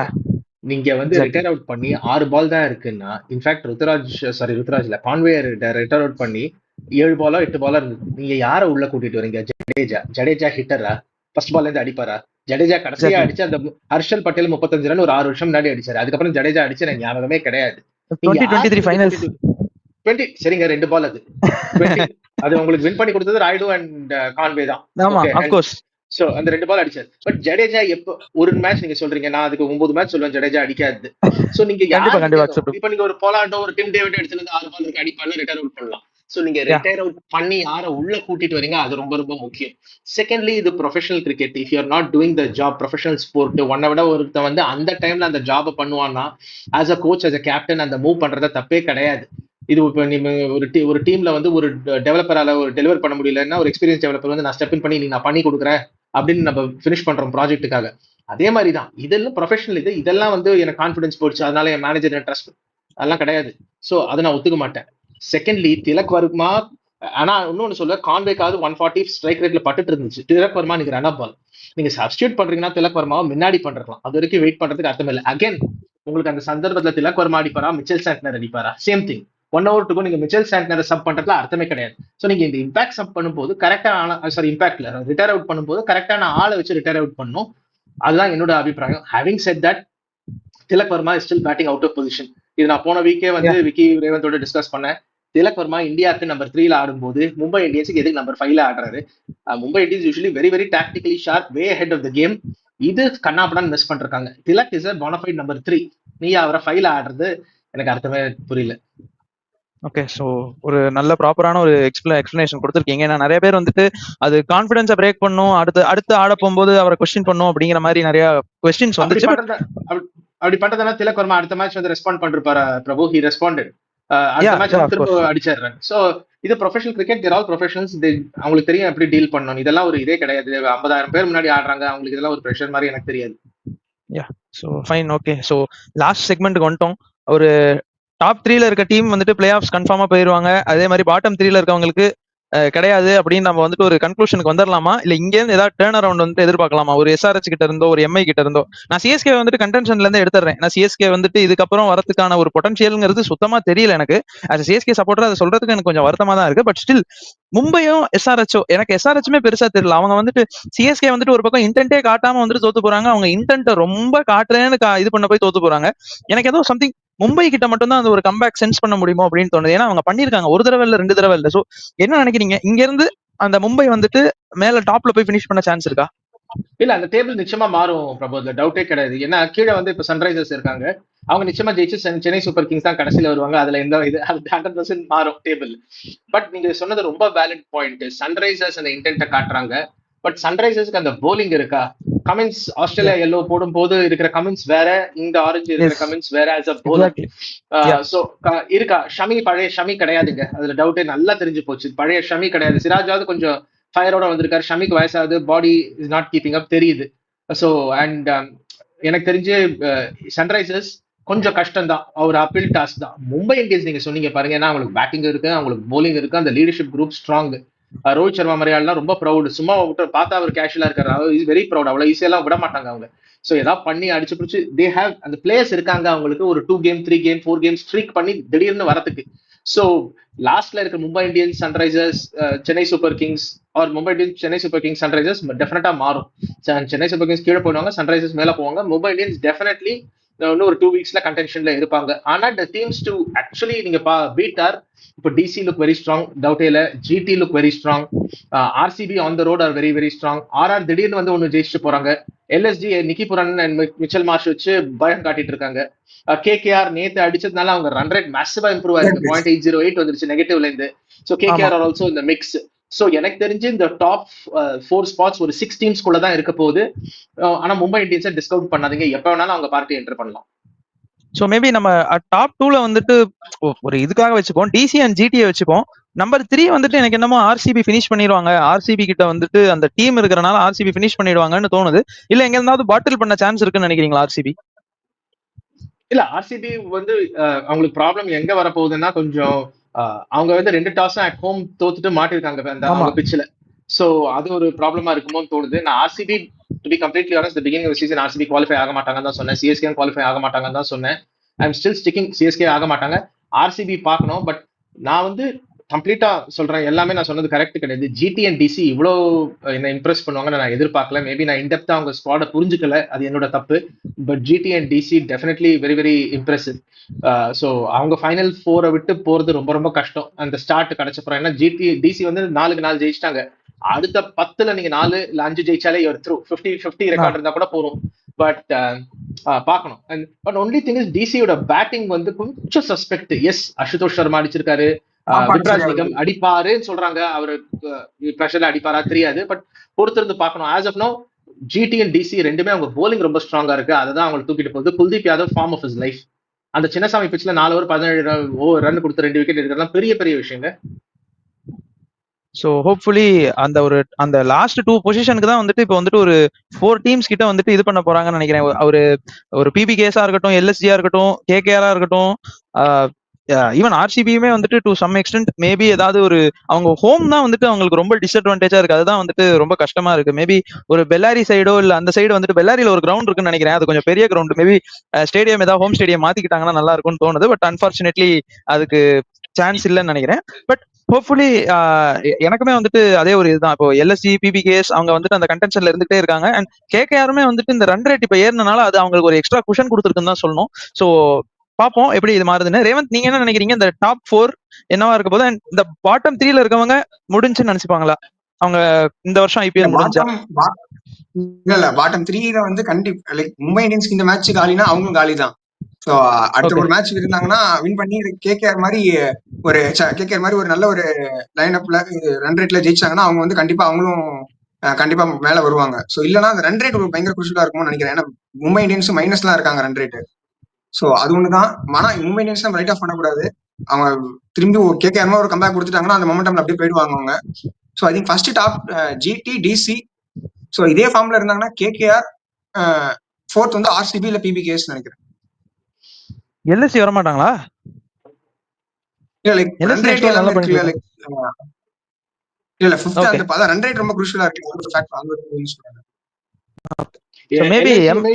நீங்க வந்து ரிட்டையர் அவுட் பண்ணி 6 பால் தான் இருக்குன்னா, இன்ஃபேக்ட் ருத்ராஜ் இல்ல, கான்வே ரிட்டையர் அவுட் பண்ணி 7 பாலோ 8 பாலோ இருந்தது. நீங்க யாரை உள்ள கூட்டிட்டு வரீங்க? ஜடேஜா ஹிட்டரா? ஃபர்ஸ்ட் பால்ல இருந்து அடிப்பாரா? ஜடேஜா கடைசியா அடிச்சு அந்த ஹர்ஷல் பட்டேல் 35 ரன் ஒரு 6 வருஷம் முன்னாடி அடிச்சாரு. அதுக்கப்புறம் ஜடேஜா அடிச்சு எனக்கு ஞாபகமே கிடையாது. 2023 ஃபைனல்ஸ் 20 சரிங்க, 2 பால் அது 20 அது உங்களுக்கு வின் பண்ணி கொடுத்தது ராய்டு அண்ட் கான்வே தான். ஆமா, ஆஃப் கோர்ஸ். சோ அந்த 2 பால் அடிச்சாரு. பட் ஜடேஜா எப்போ ஒரு மேட்ச் நீங்க சொல்றீங்க, நான் அதுக்கு 9 மேட்ச் சொல்லுவேன் ஜடேஜா அடிக்காது. சோ நீங்க இப்ப நீங்க ஒரு போலாண்டோ ஒரு டீம் டேவிட் எடுத்துட்டு 6 பால் இருக்கு அடிப்பான்னு ரிட்டையர் அவுட் பண்ணலாம். சோ நீங்க ரிட்டையர் அவுட் பண்ணி யாரை உள்ள கூட்டிட்டு வரீங்க, அது ரொம்ப ரொம்ப முக்கியம். செகண்ட்லி, இது professional cricket. If you are not doing the job, professional sport, ஒன்னை விட ஒருத்தன் வந்து அந்த டைம்ல அந்த ஜாப் பண்ணுவான்னா, as a coach, as a captain அந்த மூவ் பண்றத தப்பே கிடையாது. இது இப்போ நீங்க ஒரு டீம்ல வந்து ஒரு டெவலப்பரால ஒரு டெலிவர் பண்ண முடியலன்னா, ஒரு எக்ஸ்பீரியன்ஸ் டெவலப்பர் வந்து நான் ஸ்டெப் இன் பண்ணி நான் பண்ணி கொடுக்குறேன் அப்படின்னு நம்ம ஃபினிஷ் பண்றோம் ப்ராஜெக்ட்டுக்காக. அதே மாதிரி தான் இதெல்லாம் ப்ரொஃபஷனல். இதெல்லாம் வந்து எனக்கு கான்ஃபிடன்ஸ் போயிடுச்சு, அதனால என் மேனேஜர் ட்ரஸ்ட் அதெல்லாம் கிடையாது. ஸோ அதை நான் ஒத்துக்க மாட்டேன். செகண்ட்லி, திலக் வர்மா, ஆனா இன்னொன்னு சொல்ல, கான்வேக்காவது 140 ஸ்ட்ரைக் ரேட்ல பட்டுட்டு இருந்துச்சு. திலக் வர்மா நீங்க ரன் அப் பால் நீங்க சப்ஸ்டியூட் பண்றீங்கன்னா திலக் வர்மாவை முன்னாடி பண்றலாம். அது வரைக்கும் வெயிட் பண்றதுக்கு அர்த்தம் இல்லை. அகைன் உங்களுக்கு அந்த சந்தர்ப்பத்துல திலக் வர்மா அடிப்பாரா, மிச்சல் சாண்ட்னர் அடிப்பாரா? Same thing. 1 over to go நீங்க மிச்சல் சாண்ட்னரை சப் பண்றதுல அர்த்தமே கிடையாது. ஸோ நீங்க இந்த இம்பாக்ட் சப் பண்ணும்போது கரெக்டான இம்பாக்ட்ல ரிட்டையர் அவுட் பண்ணும்போது கரெக்டான ஆளை வச்சு ரிட்டையர் அவுட் பண்ணும். அதுதான் என்னோட அபிப்பிராயம். Having said that, Tilak Varma is still batting out of position. இது நான் போன வீக்கே வந்து விக்கி ரேவந்தோட டிஸ்கஸ் பண்ணேன். திலக் வர்மா இந்தியாவுக்கு நம்பர் 3ல ஆடும்போது மும்பை இந்தியன்ஸுக்கு எதுக்கு நம்பர் 5ல ஆடுறாரு? Mumbai Indians usually very very tactically sharp, way head of the game. இது கண்ணாப்படான்னு மிஸ் பண்றாங்க. Tilak is a bona fide number 3. நீ அவரை 5ல ஆடுறது எனக்கு அர்த்தமே புரியல. ஓகே, ஸோ ஒரு நல்ல ப்ராப்பரான ஒரு எக்ஸ்பிளனேஷன் கொடுத்துருக்கீங்க. ஏன்னா நிறைய பேர் வந்துட்டு அது கான்ஃபிடன்ஸை பிரேக் பண்ணும், அடுத்து ஆட போகும்போது அவரை கொஸ்டின் பண்ணும் அப்படிங்கிற மாதிரி நிறைய கொஸ்டின்ஸ் வந்துச்சு. அப்படி பண்றதுனா திலக் வர்மா அடுத்த மேட்ச் வந்து ரெஸ்பாண்ட் பண்ணிருப்பாரு பிரபு. He responded. அடுத்த மேட்ச் திரும்ப அடிச்சிடுறாங்க. சோ இது ப்ரொஃபஷனல் கிரிக்கெட், தேர் ஆல் ப்ரொஃபஷனல்ஸ். அவங்களுக்கு தெரியும் எப்படி டீல் பண்ணணும். இதெல்லாம் ஒரு இதே கிடையாது. 50,000 பேர் முன்னாடி ஆடுறாங்க, அவங்களுக்கு இதெல்லாம் ஒரு ப்ரெஷர் மாதிரி எனக்கு தெரியாது. Yeah, so fine. Okay, so last செக்மெண்ட்டுக்கு வந்துட்டோம். ஒரு டாப் 3ல இருக்க டீம் வந்துட்டு பிளே ஆஃப்ஸ் கன்ஃபார்மா போயிருவாங்க. அதே மாதிரி பாட்டம் 3ல இருக்கவங்களுக்கு கிடையாது அப்படின்னு நம்ம வந்துட்டு ஒரு கன்க்ளூஷனுக்கு வந்துடலாமா? இல்ல இங்க இருந்து ஏதாவது டேர்ன் அரவுண்ட் வந்து எதிர்பார்க்கலாமா? ஒரு எஸ்ஆர்ஹெச் கிட்ட இருந்தோ, ஒரு எம்ஐ கிட்ட இருந்தோ. நான் சிஎஸ்கே வந்துட்டு கண்டென்ஷன்ல இருந்து எடுத்துறேன். நான் சிஎஸ்கே வந்துட்டு இதுக்கப்புறம் வரதுக்கான ஒரு பொட்டன்ஷியல்ங்கிறது சுத்தமா தெரியல எனக்கு. as a சிஎஸ்கே சப்போர்ட்டர் அதை சொல்றதுக்கு எனக்கு கொஞ்சம் வருத்தமா தான் இருக்கு. பட் ஸ்டில் மும்பையும் எஸ்ஆர்ஹெச்சோ, எனக்கு எஸ்ஆர்ஹெச்சுமே பெருசா தெரியல. அவங்க வந்துட்டு சிஎஸ்கே வந்துட்டு ஒரு பக்கம் இன்டென்ட்டே காட்டாம வந்துட்டு தோத்து போறாங்க. அவங்க இன்டென்ட்டை ரொம்ப காட்டுறேன்னு இது பண்ண போய் தோத்து போறாங்க. எனக்கு ஏதோ சம்திங் மும்பை கிட்ட மட்டும் தான் அந்த ஒரு கம்பேக் சென்ஸ் பண்ண முடியுமோ அப்படின்னு தோணுது. ஏன்னா அவங்க பண்ணிருக்காங்க, ஒரு தடவை இல்ல 2 தடவை இல்ல. சோ என்ன நினைக்கிறீங்க, இங்க இருந்து அந்த மும்பை வந்துட்டு மேல டாப்ல போய் பினிஷ் பண்ண சான்ஸ் இருக்கா? இல்ல, அந்த டேபிள் நிச்சயமா மாறும் பிரபு, அதுல டவுட்டே கிடையாது. ஏன்னா கீழே வந்து இப்ப சன்ரைசர்ஸ் இருக்காங்க, அவங்க நிச்சயமா ஜெயிச்சு சென்னை சூப்பர் கிங்ஸ் தான் கடைசியில வருவாங்க. அதுல எந்த இது 100% மாறும் டேபிள். பட் நீங்க சொன்னது ரொம்ப வேலிட் பாயிண்ட். சன்ரைசர்ஸ் அந்த இன்டென்ட்டை காட்டுறாங்க. பட் சன்ரைசர்ஸ்க்கு அந்த போலிங் இருக்கா? கமின்ஸ் ஆஸ்திரேலியா எல்லோ போடும் போது இருக்கிற கமின்ஸ் வேற, இந்த ஆரஞ்சு இருக்கிற கமின்ஸ் வேற. ஆஸ் அ போலர் சோ இருக்கா? ஷமி பழைய ஷமி கிடையாதுங்க, அதுல டவுட்டே நல்லா தெரிஞ்சு போச்சு. பழைய ஷமி கிடையாது. சிராஜாவது கொஞ்சம் ஃபயரோட வந்திருக்காரு. ஷமிக்கு வயசாகுது, பாடி இஸ் நாட் கீப்பிங் அப் தெரியுது. ஸோ அண்ட் எனக்கு தெரிஞ்சு சன்ரைசர்ஸ் கொஞ்சம் கஷ்டம் தான், ஒரு அப்பீல் டாஸ்க் தான். மும்பை இந்தியன்ஸ் நீங்க சொன்னீங்க பாருங்க, ஏன்னா அவங்களுக்கு பேட்டிங் இருக்கு, அவங்களுக்கு போலிங் இருக்கு, அந்த leadership group strong. Rohit Sharma மாதிரியாலாம் ரொம்ப ப்ரௌட், சும்மா பார்த்தா அவர் கேஷுவலா இருக்காரு, இஸ் வெரி ப்ரௌட், அவ்வளவு ஈஸியெல்லாம் விட மாட்டாங்க அவங்க. ஸோ ஏதாவது பண்ணி அடிச்சு பிடிச்சி தே ஹேவ் அந்த பிளேயர்ஸ் இருக்காங்க அவங்களுக்கு, ஒரு 2 கேம் 3 கேம் 4 கேம் ஸ்ட்ரீக் பண்ணி திடீர்னு வரதுக்கு. ஸோ லாஸ்ட்ல இருக்க Mumbai Indians Sunrisers Chennai Super Kings or Mumbai Indians Chennai Super Kings Sunrisers டெஃபினட்டா மாறும். சென்னை சூப்பர் கிங்ஸ் கீழே போயிடுவாங்க, சன்ரைசர்ஸ் மேல போவாங்க. மும்பை இந்தியன்ஸ் டெஃபினெட்லி இன்னும் ஒரு 2 வீக்ஸ்ல கண்டென்ஷன்ல இருப்பாங்க. ஆனா த டீம்ஸ் டு ஆக்சுவலி நீங்க பீட் ஆர் இப்போ டிசி லுக் வெரி ஸ்ட்ராங், டவுட்டே இல்ல. GT look very strong, RCB on the road are very very strong. RR திடீர்னு வந்து ஒன்னு ஜெயிச்சுட்டு போறாங்க. LSG Nicky Pooran and Mitchell Marsh வச்சு பயம் காட்டிட்டு இருக்காங்க. கேகேஆர் நேத்து அடிச்சதுனால அவங்க ரன் ரேட் மேசிவா இம்ப்ரூவ் ஆயிருக்கு, 0.808 வந்துருச்சு நெகட்டிவ்ல இருந்து. ஸோ கேகேஆர் ஆர் ஆல்சோ இந்த மிக்ஸ். ஸோ எனக்கு தெரிஞ்சு இந்த டாப் 4 ஸ்பாட்ஸ் ஒரு 6 டீம்ஸ்குள்ள தான் இருக்க போகுது. ஆனா மும்பை இந்தியன்ஸை டிஸ்கவுண்ட் பண்ணாதீங்க, எப்ப வேணாலும் அவங்க பார்ட்டி என்டர் பண்ணலாம். ஸோ மேபி நம்ம டாப் 2ல வந்துட்டு ஒரு இதுக்காக வச்சுப்போம், டிசி அண்ட் ஜிடியை வச்சுப்போம். நம்பர் 3 வந்துட்டு எனக்கு என்னமோ ஆர்சிபி ஃபினிஷ் பண்ணிடுவாங்க, ஆர்சிபி கிட்ட வந்துட்டு அந்த டீம் இருக்கிறனால ஆர்சிபி ஃபினிஷ் பண்ணிடுவாங்கன்னு தோணுது. இல்ல எங்க இருந்தாவது பாட்டில் பண்ண சான்ஸ் இருக்குன்னு நினைக்கிறீங்களா ஆர்சிபி? இல்ல, ஆர்சிபி வந்து அவங்களுக்கு ப்ராப்ளம் எங்க வரப்போகுதுன்னா, கொஞ்சம் அவங்க வந்து 2 டாஸும் அட் ஹோம் தோத்துட்டு மாட்டிருக்காங்க அந்த அவங்க பிச்சில். ஸோ அது ஒரு ப்ராப்ளமா இருக்குமோன்னு தோணுது. நான் RCB to be completely honest, the beginning of season RCB qualify ஆக மாட்டாங்கன்னு தான் சொன்னேன், சிஎஸ்கே குவாலிஃபை ஆக மாட்டாங்கன்னு தான் சொன்னேன். I am still sticking, CSK ஆக மாட்டாங்க, ஆர்சிபி பார்க்கணும். பட் நான் வந்து கம்ப்ளீட்டா சொல்றேன், எல்லாமே நான் சொன்னது கரெக்ட் கிடையாது. ஜிடி அண்ட் டிசி இவ்வளோ என்ன இம்ப்ரெஸ் பண்ணுவாங்கன்னு நான் எதிர்பார்க்கல. மேபி நான் இன்டெப்தா அவங்க ஸ்குவாட புரிஞ்சுக்கல, அது என்னோட தப்பு. But GT and DC definitely very very impressive. So அவங்க ஃபைனல் 4 விட்டு போறது ரொம்ப ரொம்ப கஷ்டம் அந்த ஸ்டார்ட் கிடைச்சப்பறம். ஏன்னா டிசி வந்து 4 ஜெயிச்சிட்டாங்க. அடுத்த 10ல நீங்க 4 இல்ல 5 ஜெயிச்சாலே யூர் த்ரூ. 50-50 ரெக்கார்ட் இருந்தா கூட போறோம். பட் பார்க்கணும். பட் ஒன்லி திங் இஸ் டிசியோட பேட்டிங் வந்து கொஞ்சம் சஸ்பெக்ட். எஸ், அசுதோஷ் சர்மா அடிச்சிருக்காரு, விப்ராஜ் நிகம் அடிப்பாருன்னு சொல்றாங்க, அவரு பிரஷர்ல அடிப்பாரா தெரியாது. பட் பொறுத்திருந்து பார்க்கணும். As of now GT and DC ரெண்டுமே அவங்க போலிங் ரொம்ப ஸ்ட்ராங்கா இருக்கு, அதுதான் அவங்களை தூக்கிட்டு போகுது. Kuldeep Yadav form of his life, அந்த சின்னசாமி பிச்சில் 4 ஓவர் 17 ரன் கொடுத்து 2 விக்கெட் எடுக்கிறதுலாம் பெரிய பெரிய விஷயங்க. ஸோ ஹோப்ஃபுல்லி அந்த லாஸ்ட் 2 பொசிஷனுக்கு தான் வந்துட்டு இப்போ வந்துட்டு ஒரு 4 டீம்ஸ் கிட்ட வந்துட்டு இது பண்ண போறாங்கன்னு நினைக்கிறேன். ஒரு பிபிகேஸா இருக்கட்டும், எல்எஸ்ஜியா இருக்கட்டும், கேகேஆரா இருக்கட்டும், ஈவன் ஆர்சிபியுமே வந்துட்டு டு சம் எக்ஸ்டென்ட் மேபி ஏதாவது ஒரு அவங்க ஹோம் தான் வந்துட்டு அவங்களுக்கு ரொம்ப டிஸ்அட்வான்டேஜா இருக்கு, அதுதான் வந்துட்டு ரொம்ப கஷ்டமா இருக்கு. மேபி ஒரு பெல்லாரி சைடோ இல்ல அந்த சைடு வந்துட்டு பெல்லாரியில ஒரு கிரவுண்ட் இருக்குன்னு நினைக்கிறேன், அது கொஞ்சம் பெரிய கிரவுண்ட். மேபி ஸ்டேடியம் ஏதாவது ஹோம் ஸ்டேடியம் மாத்திக்கிட்டாங்கன்னா நல்லா இருக்கும்னு தோணுது. பட் அன்பார்ச்சுனேட்லி அதுக்கு சான்ஸ் இல்லைன்னு நினைக்கிறேன். பட் ஹோப்ஃபுல்லி எனக்குமே வந்துட்டு அதே ஒரு இதுதான். இப்போ எல்எஸ்சி பிபிகேஎஸ் அவங்க வந்துட்டு அந்த கண்டென்ஷன்ல இருந்துகிட்டே இருக்காங்க. அண்ட் கேகேஆருமே வந்துட்டு இந்த ரன் ரேட் இப்ப ஏறினால அது அவங்களுக்கு ஒரு எக்ஸ்ட்ரா குஷன் கொடுத்துருக்குன்னு தான் சொல்லணும். ஸோ பாப்போம் எப்படி இது மாறுதுன்னு. ரேவந்த், நீங்க என்ன நினைக்கிறீங்க? இந்த டாப் 4 என்னவா இருக்க போது? இந்த பாட்டம் 3ல இருக்கவங்க முடிஞ்சுன்னு நினைச்சுப்பாங்களா அவங்க இந்த வருஷம் ஐபிஎல் முடிஞ்சா? இல்ல பாட்டம் 3ல வந்து கண்டிப்பா லைக் மும்பை இந்தியன்ஸ்க்கு இந்த மேட்ச் காலினா அவங்களும் காலி தான். சோ அடுத்த ஒரு மேட்ச் இருந்தாங்கன்னா வின் பண்ணி கேகேஆர் மாதிரி ஒரு நல்ல ஒரு லைன் அப்ல ரன் ரேட்ல ஜெயிச்சாங்கன்னா அவங்க வந்து கண்டிப்பா அவங்களும் கண்டிப்பா மேல வருவாங்க. சோ இல்லன்னா அந்த ரன் ரேட் ஒரு பயங்கர குருஷலா இருக்கும்னு நினைக்கிறேன். ஏன்னா மும்பை இந்தியன்ஸ் மைனஸ்லாம் இருக்காங்க ரன் ரேட். சோ அது ஒண்ணுதான். ஆனா மும்பை இந்தியன்ஸ் நம்ம ரைட் ஆஃப் பண்ணக்கூடாது. அவங்க திரும்பி கேகேஆர் ஒரு கம்பேக் கொடுத்துட்டாங்கன்னா அந்த மொமெண்டம்ல அப்படியே போயிடுவாங்க அவங்க. So I think first top GT DC. So இதே ஃபார்ம்ல இருந்தாங்கன்னா கேகேஆர், 4th வந்து ஆர்சிபி இல்ல பிபிகேஎஸ் நினைக்கிறேன். எல்எஸ்சி வர மாட்டாங்களா? இல்ல லைக் ரன் ரேட் எல்லாம் இருக்குல்ல, லைக் இல்ல 5th அந்த ரன் ரேட் ரொம்ப குரூஷியலா இருக்கு, ஒரு ஃபேக்டர் அங்க இருக்குன்னு சொல்றாங்க.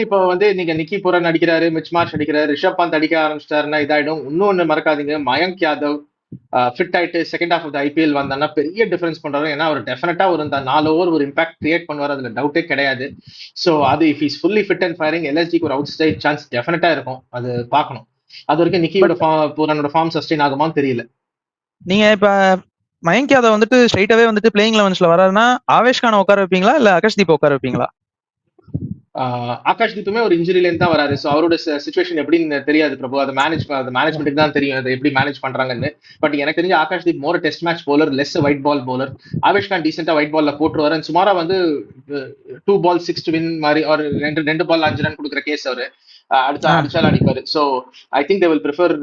இப்போ வந்து நீங்க நிக்கி புரன் அடிக்கிறாரு, மிச் மார்ஷ் அடிக்கிறாரு, ரிஷப் பந்த் அடிக்க ஆரம்பிச்சிட்டாருன்னா இதாயிடும். இன்னொன்னு மறக்காதீங்க, மயங்க் யாதவ் ஃபிட் ஆயிட்டு செகண்ட் ஹாஃப் ஆஃப் ஐபிஎல் வந்தான்னா பெரிய டிஃபரன்ஸ் பண்றாரு. ஏன்னா அவர் டெஃபினட்டா ஒரு 4 ஓவர் ஒரு இம்பாக்ட் கிரியேட் பண்ணுவார், அதுல டவுட்டே கிடையாது. ஸோ அது if is fully fit and firing எல்எஸ்ஜிக்கு ஒரு அவுட் சைட் சான்ஸ் டெஃபினட்டா இருக்கும், அது பார்க்கணும். அது வரைக்கும் நிக்கியோட புரனோட ஃபார்ம் சஸ்டெயின் ஆகுமான்னு தெரியல. நீங்க இப்ப மயங்க் யாதவ் வந்துட்டு ஸ்ட்ரைட்டாவே வந்துட்டு பிளேயிங் 11ல வராருன்னா ஆவேஷ் கானை உட்கார வைப்பீங்களா இல்ல ஆகாஷ்தீப் உட்கார வைப்பீங்களா? ஆகாஷ்தீப்புமே ஒரு இன்ஜுரியில இருந்து தான் வராரு. ஸோ அவரோட சிச்சுவேஷன் எப்படின்னு தெரியாது பிரபு, அது மேனேஜ்மெண்ட்டுக்கு தான் தெரியும் அதை எப்படி மேனேஜ் பண்றாங்கன்னு. பட் எனக்கு தெரிஞ்ச Akashdeep more test match bowler, less white ball bowler. Avesh Khan டீசென்டா ஒயிட் பால்ல போட்டுருவாரு. சுமாரா வந்து 2 ball 6 to win மாதிரி ஒரு 2 ball 5 ரன் கொடுக்குற கேஸ் அவரு அடிச்சாலும் அடிப்பாரு. So I think they will prefer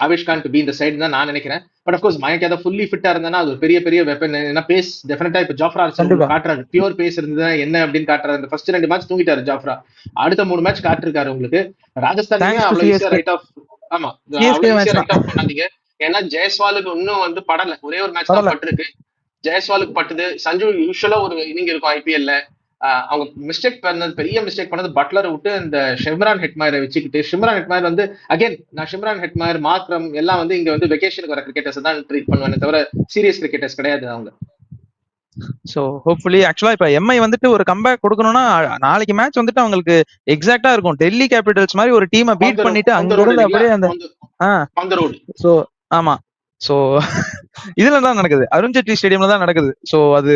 Avesh Khan to be இந்த சைடு தான் நான் நினைக்கிறேன். But of course Mayank Yadav fully ஃபிட்டா இருந்தா அது ஒரு பெரிய பெரிய வெப்பன். ஏன்னா பேஸ் டெஃபினட்டா இப்ப ஜாஃப்ரா காட்டுறாரு, பியூர் பேஸ் இருந்தது என்ன அப்படின்னு காட்டுறாரு. இந்த ஃபர்ஸ்ட் 2 மேட்ச் தூங்கிட்டாரு ஜாஃப்ரா, அடுத்த 3 மேட்ச் காட்டிருக்காரு உங்களுக்கு. ராஜஸ்தான் ரைட் ஆஃப், ஆமா ரைட் ஆஃப் பண்ணாதீங்க. ஏன்னா ஜெயஸ்வாலுக்கு இன்னும் வந்து படல, ஒரே ஒரு மேட்ச் தான் பட்டிருக்கு. ஜெயஸ்வாலுக்கு பட்டுது. சஞ்சு யூஸ்வலா ஒரு இன்னிங் இருக்கும் ஐபிஎல்ல. அவங்க மிஸ்டேக் பண்ணது, பெரிய மிஸ்டேக் பண்ணது பட்லரை விட்டு இந்த ஷிம்ரான் ஹெட்மயரை வச்சுக்கிட்டு. ஷிம்ரான் ஹெட்மயர் வந்து அகைன், நான் ஷிம்ரான் ஹெட்மயர், மார்க்ரம் எல்லாம் வந்து இங்க வந்து வெக்கேஷனுக்கு வர கிரிக்கெட்டர்ஸ் தான் ட்ரீட் பண்ணுவேன், தவிர சீரியஸ் கிரிக்கெட்டர்ஸ் கிடையாது அவங்க. சோ ஹோப்ஃபுல்லி ஆக்சுவலா இப்ப எம்ஐ வந்துட்டு ஒரு கம்பேக் கொடுக்கணும்னா நாளைக்கு மேட்ச் வந்துட்டு அவங்களுக்கு எக்ஸாக்டா இருக்கும். டெல்லி கேபிட்டல்ஸ் மாதிரி ஒரு டீமை பீட் பண்ணிட்டு அங்க இருந்து அப்படியே அந்த சோ ஆமா. சோ இதுல தான் நடக்குது, அருண் ஜேட்லி ஸ்டேடியம்ல தான் நடக்குது. சோ அது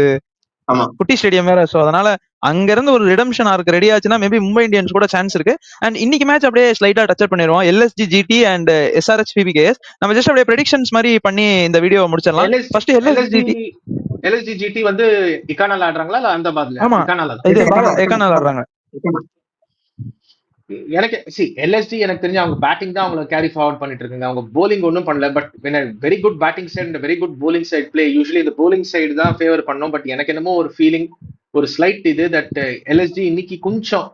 குட்டி ஸ்டேடியம் வேற. சோ அதனால அங்க இருந்து ஒரு ரிடம்ஷன் ஆர்க் ரெடி ஆச்சுன்னா மேபி மும்பை இந்தியன்ஸ் கூட சான்ஸ் இருக்கு. அண்ட் இன்னைக்கு மேட்ச் அப்படியே ஸ்லைட்டா டச் பண்ணிடுவோம். LSG GT and SRH PBKS. நம்ம ஜஸ்ட் அப்படியே ப்ரெடிக்ஷன்ஸ் மாதிரி பண்ணி இந்த வீடியோ முடிச்சிடலாம். ஃபர்ஸ்ட் எல்எஸ்ஜி ஜிடி வந்து இக்கானால ஆடுறாங்களா இல்ல அஹமதாபாத்ல? ஆமா, இது இக்கானால ஆடுறாங்க. எனக்கு எல்எஸ்டி எனக்கு தெரிஞ்சு அவங்க பேட்டிங் தான் அவங்களை கேரி ஃபார்வர்ட் பண்ணிட்டு இருக்காங்க. அவங்க போலிங் ஒன்றும் பண்ணல. But very good batting side and very good polling side play. Usually இந்த போலிங் சைடு தான் ஃபேவர் பண்ணோம். பட் எனக்கு என்னமோ ஒரு ஃபீலிங், ஒரு ஸ்லைட் இது தட் எல்எஸ்டி இன்னைக்கு கொஞ்சம்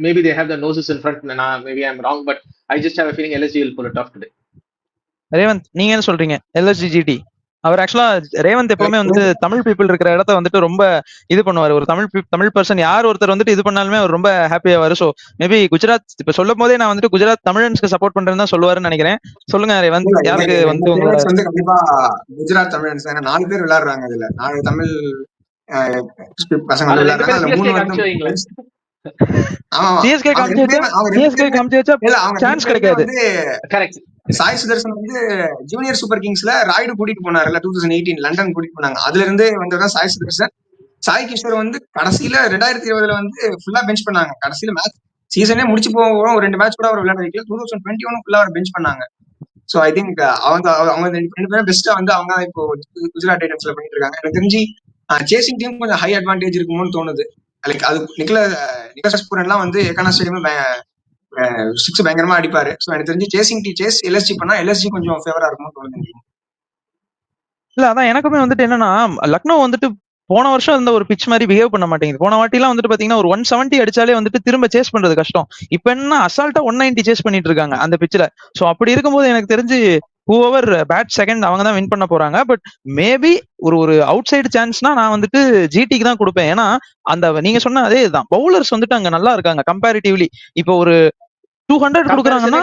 maybe they have the noses in front. நான் maybe I am wrong, but I just have a feeling LSG will pull it off today. Revanth, நீங்க என்ன சொல்றீங்க? எல்எஸ்ஜி ஜிடி அவர் ஆக்சுவலா ரேவந்த் எப்பவுமே வந்து தமிழ் பீப்புள் இருக்கிற இடத்த வந்துட்டு ரொம்ப இது பண்ணுவாரு. ஒரு தமிழ் பர்சன் யார் ஒருத்தர் வந்துட்டு இது பண்ணாலுமே அவர் ரொம்ப ஹாப்பியாவாரு. சோ மேபி குஜராத் இப்ப சொல்லும் போதே நான் வந்துட்டு குஜராத் தமிழன்ஸ்க்கு சப்போர்ட் பண்றேன்னு தான் சொல்லுவாருன்னு நினைக்கிறேன். சொல்லுங்க ரேவந்த், யாருக்கு வந்து கண்டிப்பா குஜராத் தமிழன்ஸ் 4 பேர் விளையாடுறாங்க. இதுல 4 தமிழ் பசங்க விளையாடுறாங்க. சிஎஸ்கே காமிச்சு வச்சா சான்ஸ் கிடைக்காது. கரெக்ட். சாய் சுதர்சன் வந்து ஜூனியர் சூப்பர் கிங்ஸ்ல ராய்டு கூட்டிட்டு போனாருல்ல 2018 லண்டன் கூட்டிட்டு போனாங்க. அதுல இருந்து வந்ததான் சாய் சுதர்சன். சாய் கிஷோர் வந்து கடைசியில 2020 வந்து ஃபுல்லா பெஞ்ச் பண்ணாங்க. கடைசியில மேட்ச் சீசனே முடிச்சு போவோம், ஒரு 2 மேட்ச் கூட அவர் விளையாட வைக்கல. 2021 ஃபுல்லா அவர் பெஞ்ச் பண்ணாங்க. சோ ஐ திங்க் அவங்க 2 பேரும் பெஸ்டா வந்து அவங்க இப்போ குஜராத் டைட்டன்ஸ்ல பண்ணிட்டு இருக்காங்க. எனக்கு தெரிஞ்சு சேசிங் டீம் கொஞ்சம் ஹை அட்வான்டேஜ் இருக்குமோன்னு தோணுது. லைக் அது நிக்கலஸ் பூரன் எல்லாம் வந்து எக்கானா ஸ்டேடியம் 6 பயங்கரமா அடிப்பாரு. சோ எனக்கு தெரிஞ்சு சேஸ் எல்எஸ்ஜி பண்ணா எல்எஸ்ஜி கொஞ்சம் ஃபேவரா இருக்கும்னு தோணுது. இல்ல அதான் எனக்குமே வந்துட்டு என்னன்னா, லக்னோ வந்துட்டு போன வருஷம் இருந்த ஒரு பிச் மாதிரி பிஹேவ் பண்ண மாட்டேங்குது. போன வாட்டி எல்லாம் வந்துட்டு பாத்தீங்கன்னா ஒரு 170 அடிச்சாலே வந்துட்டு திரும்ப சேஸ் பண்றது கஷ்டம். இப்ப என்ன அசால்ட்டா 190 சேஸ் பண்ணிட்டு இருக்காங்க அந்த பிச்சில். சோ அப்படி இருக்கும்போது எனக்கு தெரிஞ்சு ஹூவர் பேட் செகண்ட் அவங்க தான் வின் பண்ண போறாங்க. பட் மேபி ஒரு அவுட் சைடு சான்ஸ்னா நான் வந்துட்டு ஜிடிக்கு தான் கொடுப்பேன். ஏன்னா அந்த நீங்க சொன்ன அதே தான் பவுலர்ஸ் வந்துட்டு அங்க நல்லா இருக்காங்க கம்பேரிட்டிவ்லி. இப்போ ஒரு 200 கொடுக்குறாங்கன்னா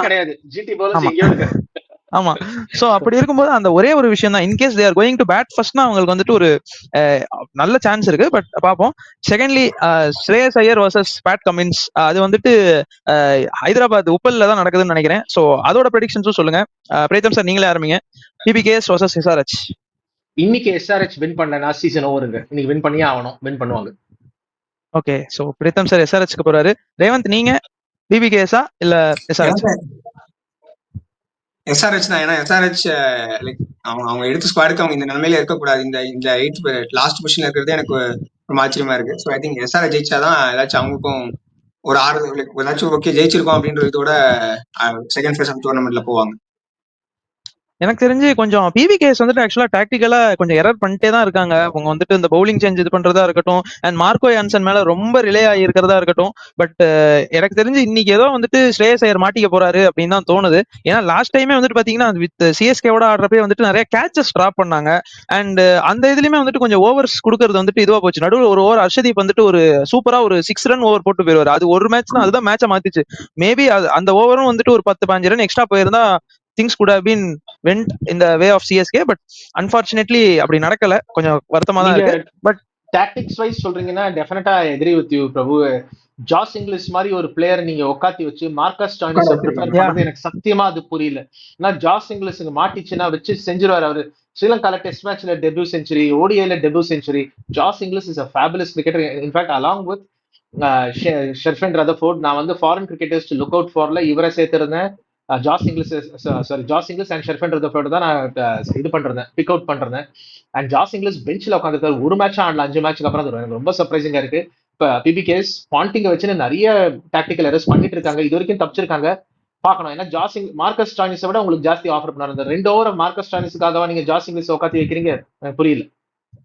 ஆமா. சோ அப்படி இருக்கும்போது அந்த ஒரே ஒரு விஷயம் தான், in case they are going to bat ஃபர்ஸ்ட்னா அவங்களுக்கு வந்துட்டு ஒரு நல்ல சான்ஸ் இருக்கு. பட் பாப்போம். Secondly Shreyas Iyer versus Pat Cummins, அது வந்துட்டு ஹைதராபாத் உப்பல்ல தான் நடக்குதுன்னு நினைக்கிறேன். சோ அதோட ப்ரெடிக்ஷன்ஸும் சொல்லுங்க. பிரீத்தம் சார் நீங்களே ஆரம்பிங்க. PBKS versus SRH. இன்னைக்கு எஸ்ஆர்எச் வின் பண்ணனா சீசன் ஓவருங்க. இன்னைக்கு வின் பண்ணியே ஆகணும், வின் பண்ணுவாங்க. ஓகே, சோ பிரீத்தம் சார் எஸ்ஆர்எச்க்கு போறாரு. ரேவந்த் நீங்க பிபிகேஎஸ்ஆ இல்ல எஸ்ஆர்எச்? எஸ்ஆர்எச் தான். ஏன்னா எஸ்ஆர்எச் லைக் அவங்க எடுத்த ஸ்குவாடுக்கு அவங்க இந்த நிலைமையில இருக்கக்கூடாது. இந்த 8th லாஸ்ட் பொசிஷன்ல இருக்கிறது எனக்கு ரொம்ப ஆச்சரியமா இருக்கு. ஸோ ஐ திங்க் எஸ்ஆர்எச் ஜெயிச்சாதான் ஏதாச்சும் அவங்களுக்கும் ஒரு ஏதாச்சும் ஓகே ஜெயிச்சிருக்கோம் அப்படின்றதோட செகண்ட் ஃபேஸ் ஆஃப் டூர்னமெண்ட்ல போவாங்க. எனக்கு தெரிஞ்சு கொஞ்சம் பிவிகேஎஸ் வந்துட்டு ஆக்சுவலா டாக்டிக்கலா கொஞ்சம் எரர் பண்ணிட்டே தான் இருக்காங்க. அவங்க வந்துட்டு இந்த பவுலிங் சேஞ்ச் இது பண்றதா இருக்கட்டும், அண்ட் மார்க்கோ யான்சன் மேல ரொம்ப ரிலே ஆகிருக்கிறதா இருக்கட்டும். பட் எனக்கு தெரிஞ்சு இன்னைக்கு ஏதோ வந்துட்டு ஸ்ரேயஸ் ஐயர் மாட்டிக்க போறாரு அப்படின்னு தான் தோணுது. ஏன்னா லாஸ்ட் டைமே வந்துட்டு பாத்தீங்கன்னா வித் சிஎஸ்கேவோட ஆடுறப்பே வந்துட்டு நிறைய கேச்சஸ் டிராப் பண்ணாங்க. அண்ட் அந்த இதுலயுமே வந்துட்டு கொஞ்சம் ஓவர்ஸ் கொடுக்கறது வந்துட்டு இதுவா போச்சு. நடுவில் ஒரு ஓவர் ஹர்ஷதீப் வந்துட்டு ஒரு சூப்பரா ஒரு 6 ரன் ஓவர் போட்டு போயிருவாரு. அது ஒரு மேட்ச் தான், அதுதான் மேட்சை மாத்திச்சு. மேபி அந்த ஓவரும் வந்துட்டு ஒரு 10-15 ரன் எக்ஸ்ட்ரா போயிருந்தா things could have been went in the way of CSK, but unfortunately அப்படி நடக்கல. கொஞ்சம் வருத்தமா தான் இருக்கு. பட் டாக்டிக்ஸ் வைஸ் சொல்றீங்கன்னா டெஃபினட்டா I agree with you Prabhu. Josh Inglis மாதிரி ஒரு பிளேயர் நீங்க உட்காத்தி வச்சு மார்க்கஸ் டாய்னிஸ் ப்ரிப்பேர் பண்றது எனக்கு சத்தியமா அது புரியல. ஏன்னா ஜாஸ் இங்கிலீஷ் மாட்டிச்சுன்னா வச்சு செஞ்சிருவாரு அவரு. ஸ்ரீலங்கால டெஸ்ட் மேட்ச்ல டெபியூ செஞ்சுரி, ஓடிஐல debut century. Josh Inglis is a fabulous cricketer. In fact along with Sherfane Rutherford நான் வந்து ஃபாரின் கிரிக்கெட்டர்ஸ் லுக் அவுட் ஃபார்ல இவரை சேர்த்திருந்தேன். Josh Inglis and Sherfane Rutherford தான் நான் இது பண்றேன், பிக் அவுட் பண்றேன். அண்ட் ஜாஸ் இங்கிலீஷ் பெஞ்சில் உட்காந்துருக்காரு. ஒரு மேட்ச் ஆடல, 5 மேட்ச்க்கு அப்புறம் எனக்கு ரொம்ப சர்ப்ரைசிங்கா இருக்கு. இப்ப பிபிகேஎஸ் பாண்டிங்க வச்சு நிறைய டாக்டிக்கல் எரர்ஸ் பண்ணிட்டு இருக்காங்க. இது வரைக்கும் தப்பிச்சிருக்காங்க, பாக்கணும். ஏன்னா மார்க்கஸ் டாய்னிஸை விட உங்களுக்கு ஜாஸ்தி ஆஃபர் பண்ணாரு. இந்த 2 ஓவர் மார்க்கஸ் டாய்னிஸுக்காகவா நீங்க ஜாஸ் இங்கிலீஷ் உட்காந்து வைக்கிறீங்க? புரியல.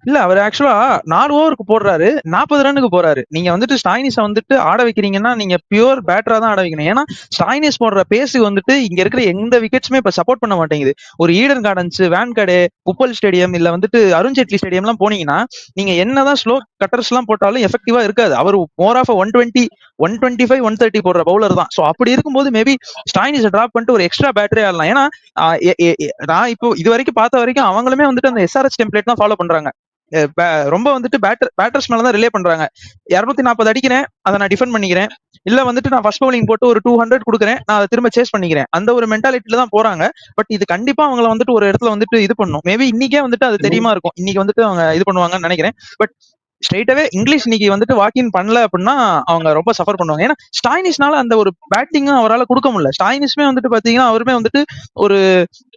இல்ல அவர் ஆக்சுவலா 4 ஓவருக்கு போடுறாரு, 40 ரன்னுக்கு போறாரு. நீங்க வந்துட்டு ஸ்டாயினிஸ வந்துட்டு ஆட வைக்கிறீங்கன்னா நீங்க பியூர் பேட்டரா தான் ஆட வைக்கணும். ஏன்னா ஸ்டாயினிஸ் போடுற பேஸுக்கு வந்துட்டு இங்க இருக்கிற எந்த விக்கெட்ஸுமே இப்ப சப்போர்ட் பண்ண மாட்டேங்குது. ஒரு Eden gardens, Wankhede, Upul stadium இல்ல வந்துட்டு அருண் ஜேட்லி ஸ்டேடியம்லாம் போனீங்கன்னா நீங்க என்னதான் ஸ்லோ கட்டர்ஸ் எல்லாம் போட்டாலும் எஃபெக்டிவா இருக்காது. அவர் மோர் ஆஃப் 120, 125, 130 போடுற பவுலர் தான். சோ அப்படி இருக்கும்போது மேபி ஸ்டாயினிஸை டிராப் பண்ணிட்டு ஒரு எக்ஸ்ட்ரா பேட்டரி ஆடலாம். ஏன்னா நான் இப்போ இது வரைக்கும் பார்த்த வரைக்கும் அவங்களுமே வந்துட்டு அந்த எஸ்ஆர்எச் டெம்ப்ளேட் தான் ஃபாலோ பண்றாங்க. ரொம்ப வந்துட்டு பேட்டர்ஸ் மேல தான் ரிலே பண்றாங்க. 240 அடிக்கிறேன், அதை நான் டிஃபெண்ட் பண்ணிக்கிறேன். இல்ல வந்துட்டு நான் ஃபர்ஸ்ட் பவுலிங் போட்டு ஒரு 200 கொடுக்குறேன், நான் அதை திரும்ப சேஸ் பண்ணிக்கிறேன். அந்த ஒரு மென்டாலிட்டில தான் போறாங்க. பட் இது கண்டிப்பா அவங்கள வந்துட்டு ஒரு இடத்துல வந்துட்டு இது பண்ணும். மேபி இன்னைக்கே வந்துட்டு அது தெரியுமா இருக்கும். இன்னைக்கு வந்துட்டு அவங்க இது பண்ணுவாங்கன்னு நினைக்கிறேன். பட் ஸ்ட்ரெயிட்டாவே இங்கிலீஷ் இன்னைக்கு வந்துட்டு வாக்கின் பண்ணல அப்படின்னா அவங்க ரொம்ப சஃபர் பண்ணுவாங்க. ஏன்னா ஸ்டாயினிஸ்னால அந்த ஒரு பேட்டிங்கும் அவரால் கொடுக்க முடியல. ஸ்டாயினிஸ்மே வந்துட்டு பாத்தீங்கன்னா அவருமே வந்துட்டு ஒரு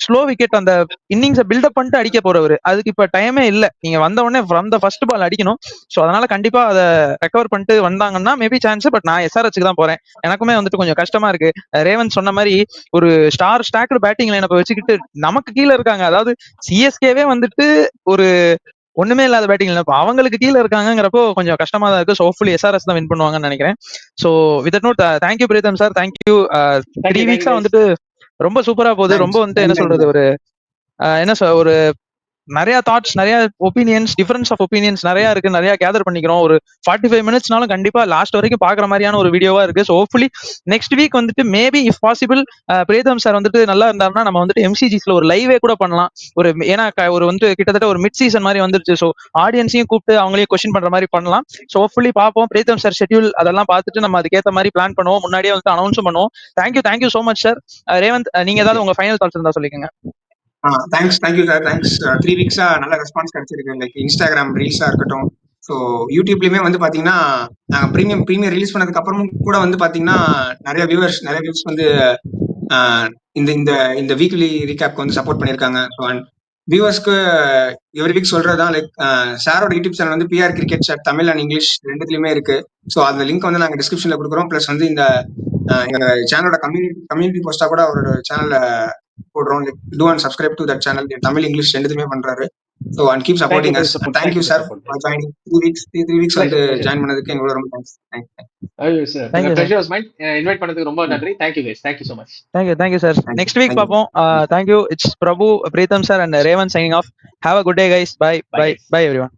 ஸ்லோ விக்கெட் அந்த இன்னிங்ஸை பில்டப் பண்ணிட்டு அடிக்க போறவர். அதுக்கு இப்ப டைமே இல்ல. நீங்க வந்த உடனே ஃப்ரம் த ஃபர்ஸ்ட் பால் அடிக்கணும். சோ அதனால கண்டிப்பா அதை ரெக்கவர் பண்ணிட்டு வந்தாங்கன்னா மேபி சான்ஸ். பட் நான் எஸ்ஆர்எச்சுக்கு தான் போறேன். எனக்குமே வந்துட்டு கொஞ்சம் கஷ்டமா இருக்கு. ரேவந்த் சொன்ன மாதிரி ஒரு ஸ்டார் ஸ்டாக்டு பேட்டிங் லைனை வச்சுக்கிட்டு நமக்கு கீழே இருக்காங்க. அதாவது சிஎஸ்கேவே வந்துட்டு ஒரு ஒண்ணுமே இல்லாத பேட்டிங் இல்ல, அவங்களுக்கு கீழே இருக்காங்கிறப்போ கொஞ்சம் கஷ்டமா தான் இருக்கு. ஸோ ஹோப்ஃபுல்லி எஸ்ஆர்எஸ் தான் வின் பண்ணுவாங்கன்னு நினைக்கிறேன். So with note thank you Preetham sir, thank you. 3 வீக்ஸா வந்துட்டு ரொம்ப சூப்பரா போகுது. ரொம்ப வந்துட்டு என்ன சொல்றது, ஒரு ஒரு நிறைய தாட்ஸ், நிறைய ஒப்பீனியன்ஸ், டிஃபரன்ஸ் ஆஃப் ஒப்பீனியன்ஸ் நிறைய இருக்கு, நிறைய கேதர் பண்ணிக்கிறோம். ஒரு 45 மினிட்ஸ்னாலும் கண்டிப்பா லாஸ்ட் வரைக்கும் பாக்குற மாதிரியான ஒரு வீடியோவா இருக்கு. ஸோ ஹோப்ஃபுல்லி நெக்ஸ்ட் வீக் வந்துட்டு maybe if possible Pritam sir வந்துட்டு நல்லா இருந்தாருன்னா நம்ம வந்துட்டு எம்சிஜிஸ்ல ஒரு லைவே கூட பண்ணலாம். ஏன்னா ஒரு வந்து கிட்டத்தட்ட ஒரு மிட் சீசன் மாதிரி வந்துருச்சு. ஸோ ஆடியன்ஸையும் கூப்பிட்டு அவங்களையும் கொஸ்டின் பண்ற மாதிரி பண்ணலாம். ஸோ ஹோப்ஃபுல்லி பார்ப்போம். பிரீதம் சார் ஷெட்யூல் அதெல்லாம் பார்த்துட்டு நம்ம அதுக்கேற்ற மாதிரி பிளான் பண்ணுவோம். முன்னாடியே வந்து அனௌன்ஸும் பண்ணுவோம். Thank you so much sir. Revanth, நீங்க ஏதாவது உங்க ஃபைனல் தாட்ஸ் இருந்தா சொல்லிக்கோங்க. Thank you sir, thanks. 3 வீக்ஸா நல்ல ரெஸ்பான்ஸ் கிடைச்சிருக்கு. லைக் இன்ஸ்டாகிராம் ரீல்ஸா இருக்கட்டும், ஸோ யூடியூப்லயுமே வந்து பாத்தீங்கன்னா நாங்க ப்ரீமியம் ரிலீஸ் பண்ணதுக்கு அப்புறமும் கூட வந்து பாத்தீங்கன்னா நிறைய வியூஸ் வந்து இந்த இந்த இந்த வீக்லி ரீகேப்க்கு வந்து சப்போர்ட் பண்ணியிருக்காங்க. ஸோ அண்ட் வியூவர்ஸ்க்கு எவ்ரி வீக் சொல்றதுதான், லைக் சாரோட யூடியூப் சேனல் வந்து BR cricket chat Tamil and English ரெண்டுத்துலயுமே இருக்கு. ஸோ அந்த லிங்க் வந்து நாங்க டிஸ்கிரிப்ஷன்ல கொடுக்குறோம். பிளஸ் வந்து இந்த எங்க சேனலோட கம்யூனிட்டி போஸ்டா கூட அவரோட சேனல்ல போடுறோம். Like do and subscribe to that channel. Tamil English ரெண்டுத்துமே பண்றாரு. So and keep supporting us. Thank you sir for joining. 3 weeks வந்து ஜாயின் பண்ணதுக்கு எங்களோட ரொம்ப தேங்க்ஸ். இன்வைட் பண்ணதுக்கு ரொம்ப நன்றி. Thank you guys, thank you so much. Thank you sir. Next week பாப்போம். Thank you. It's Prabhu, Preetham sir and Revanth signing off. Have a good day guys. Bye everyone.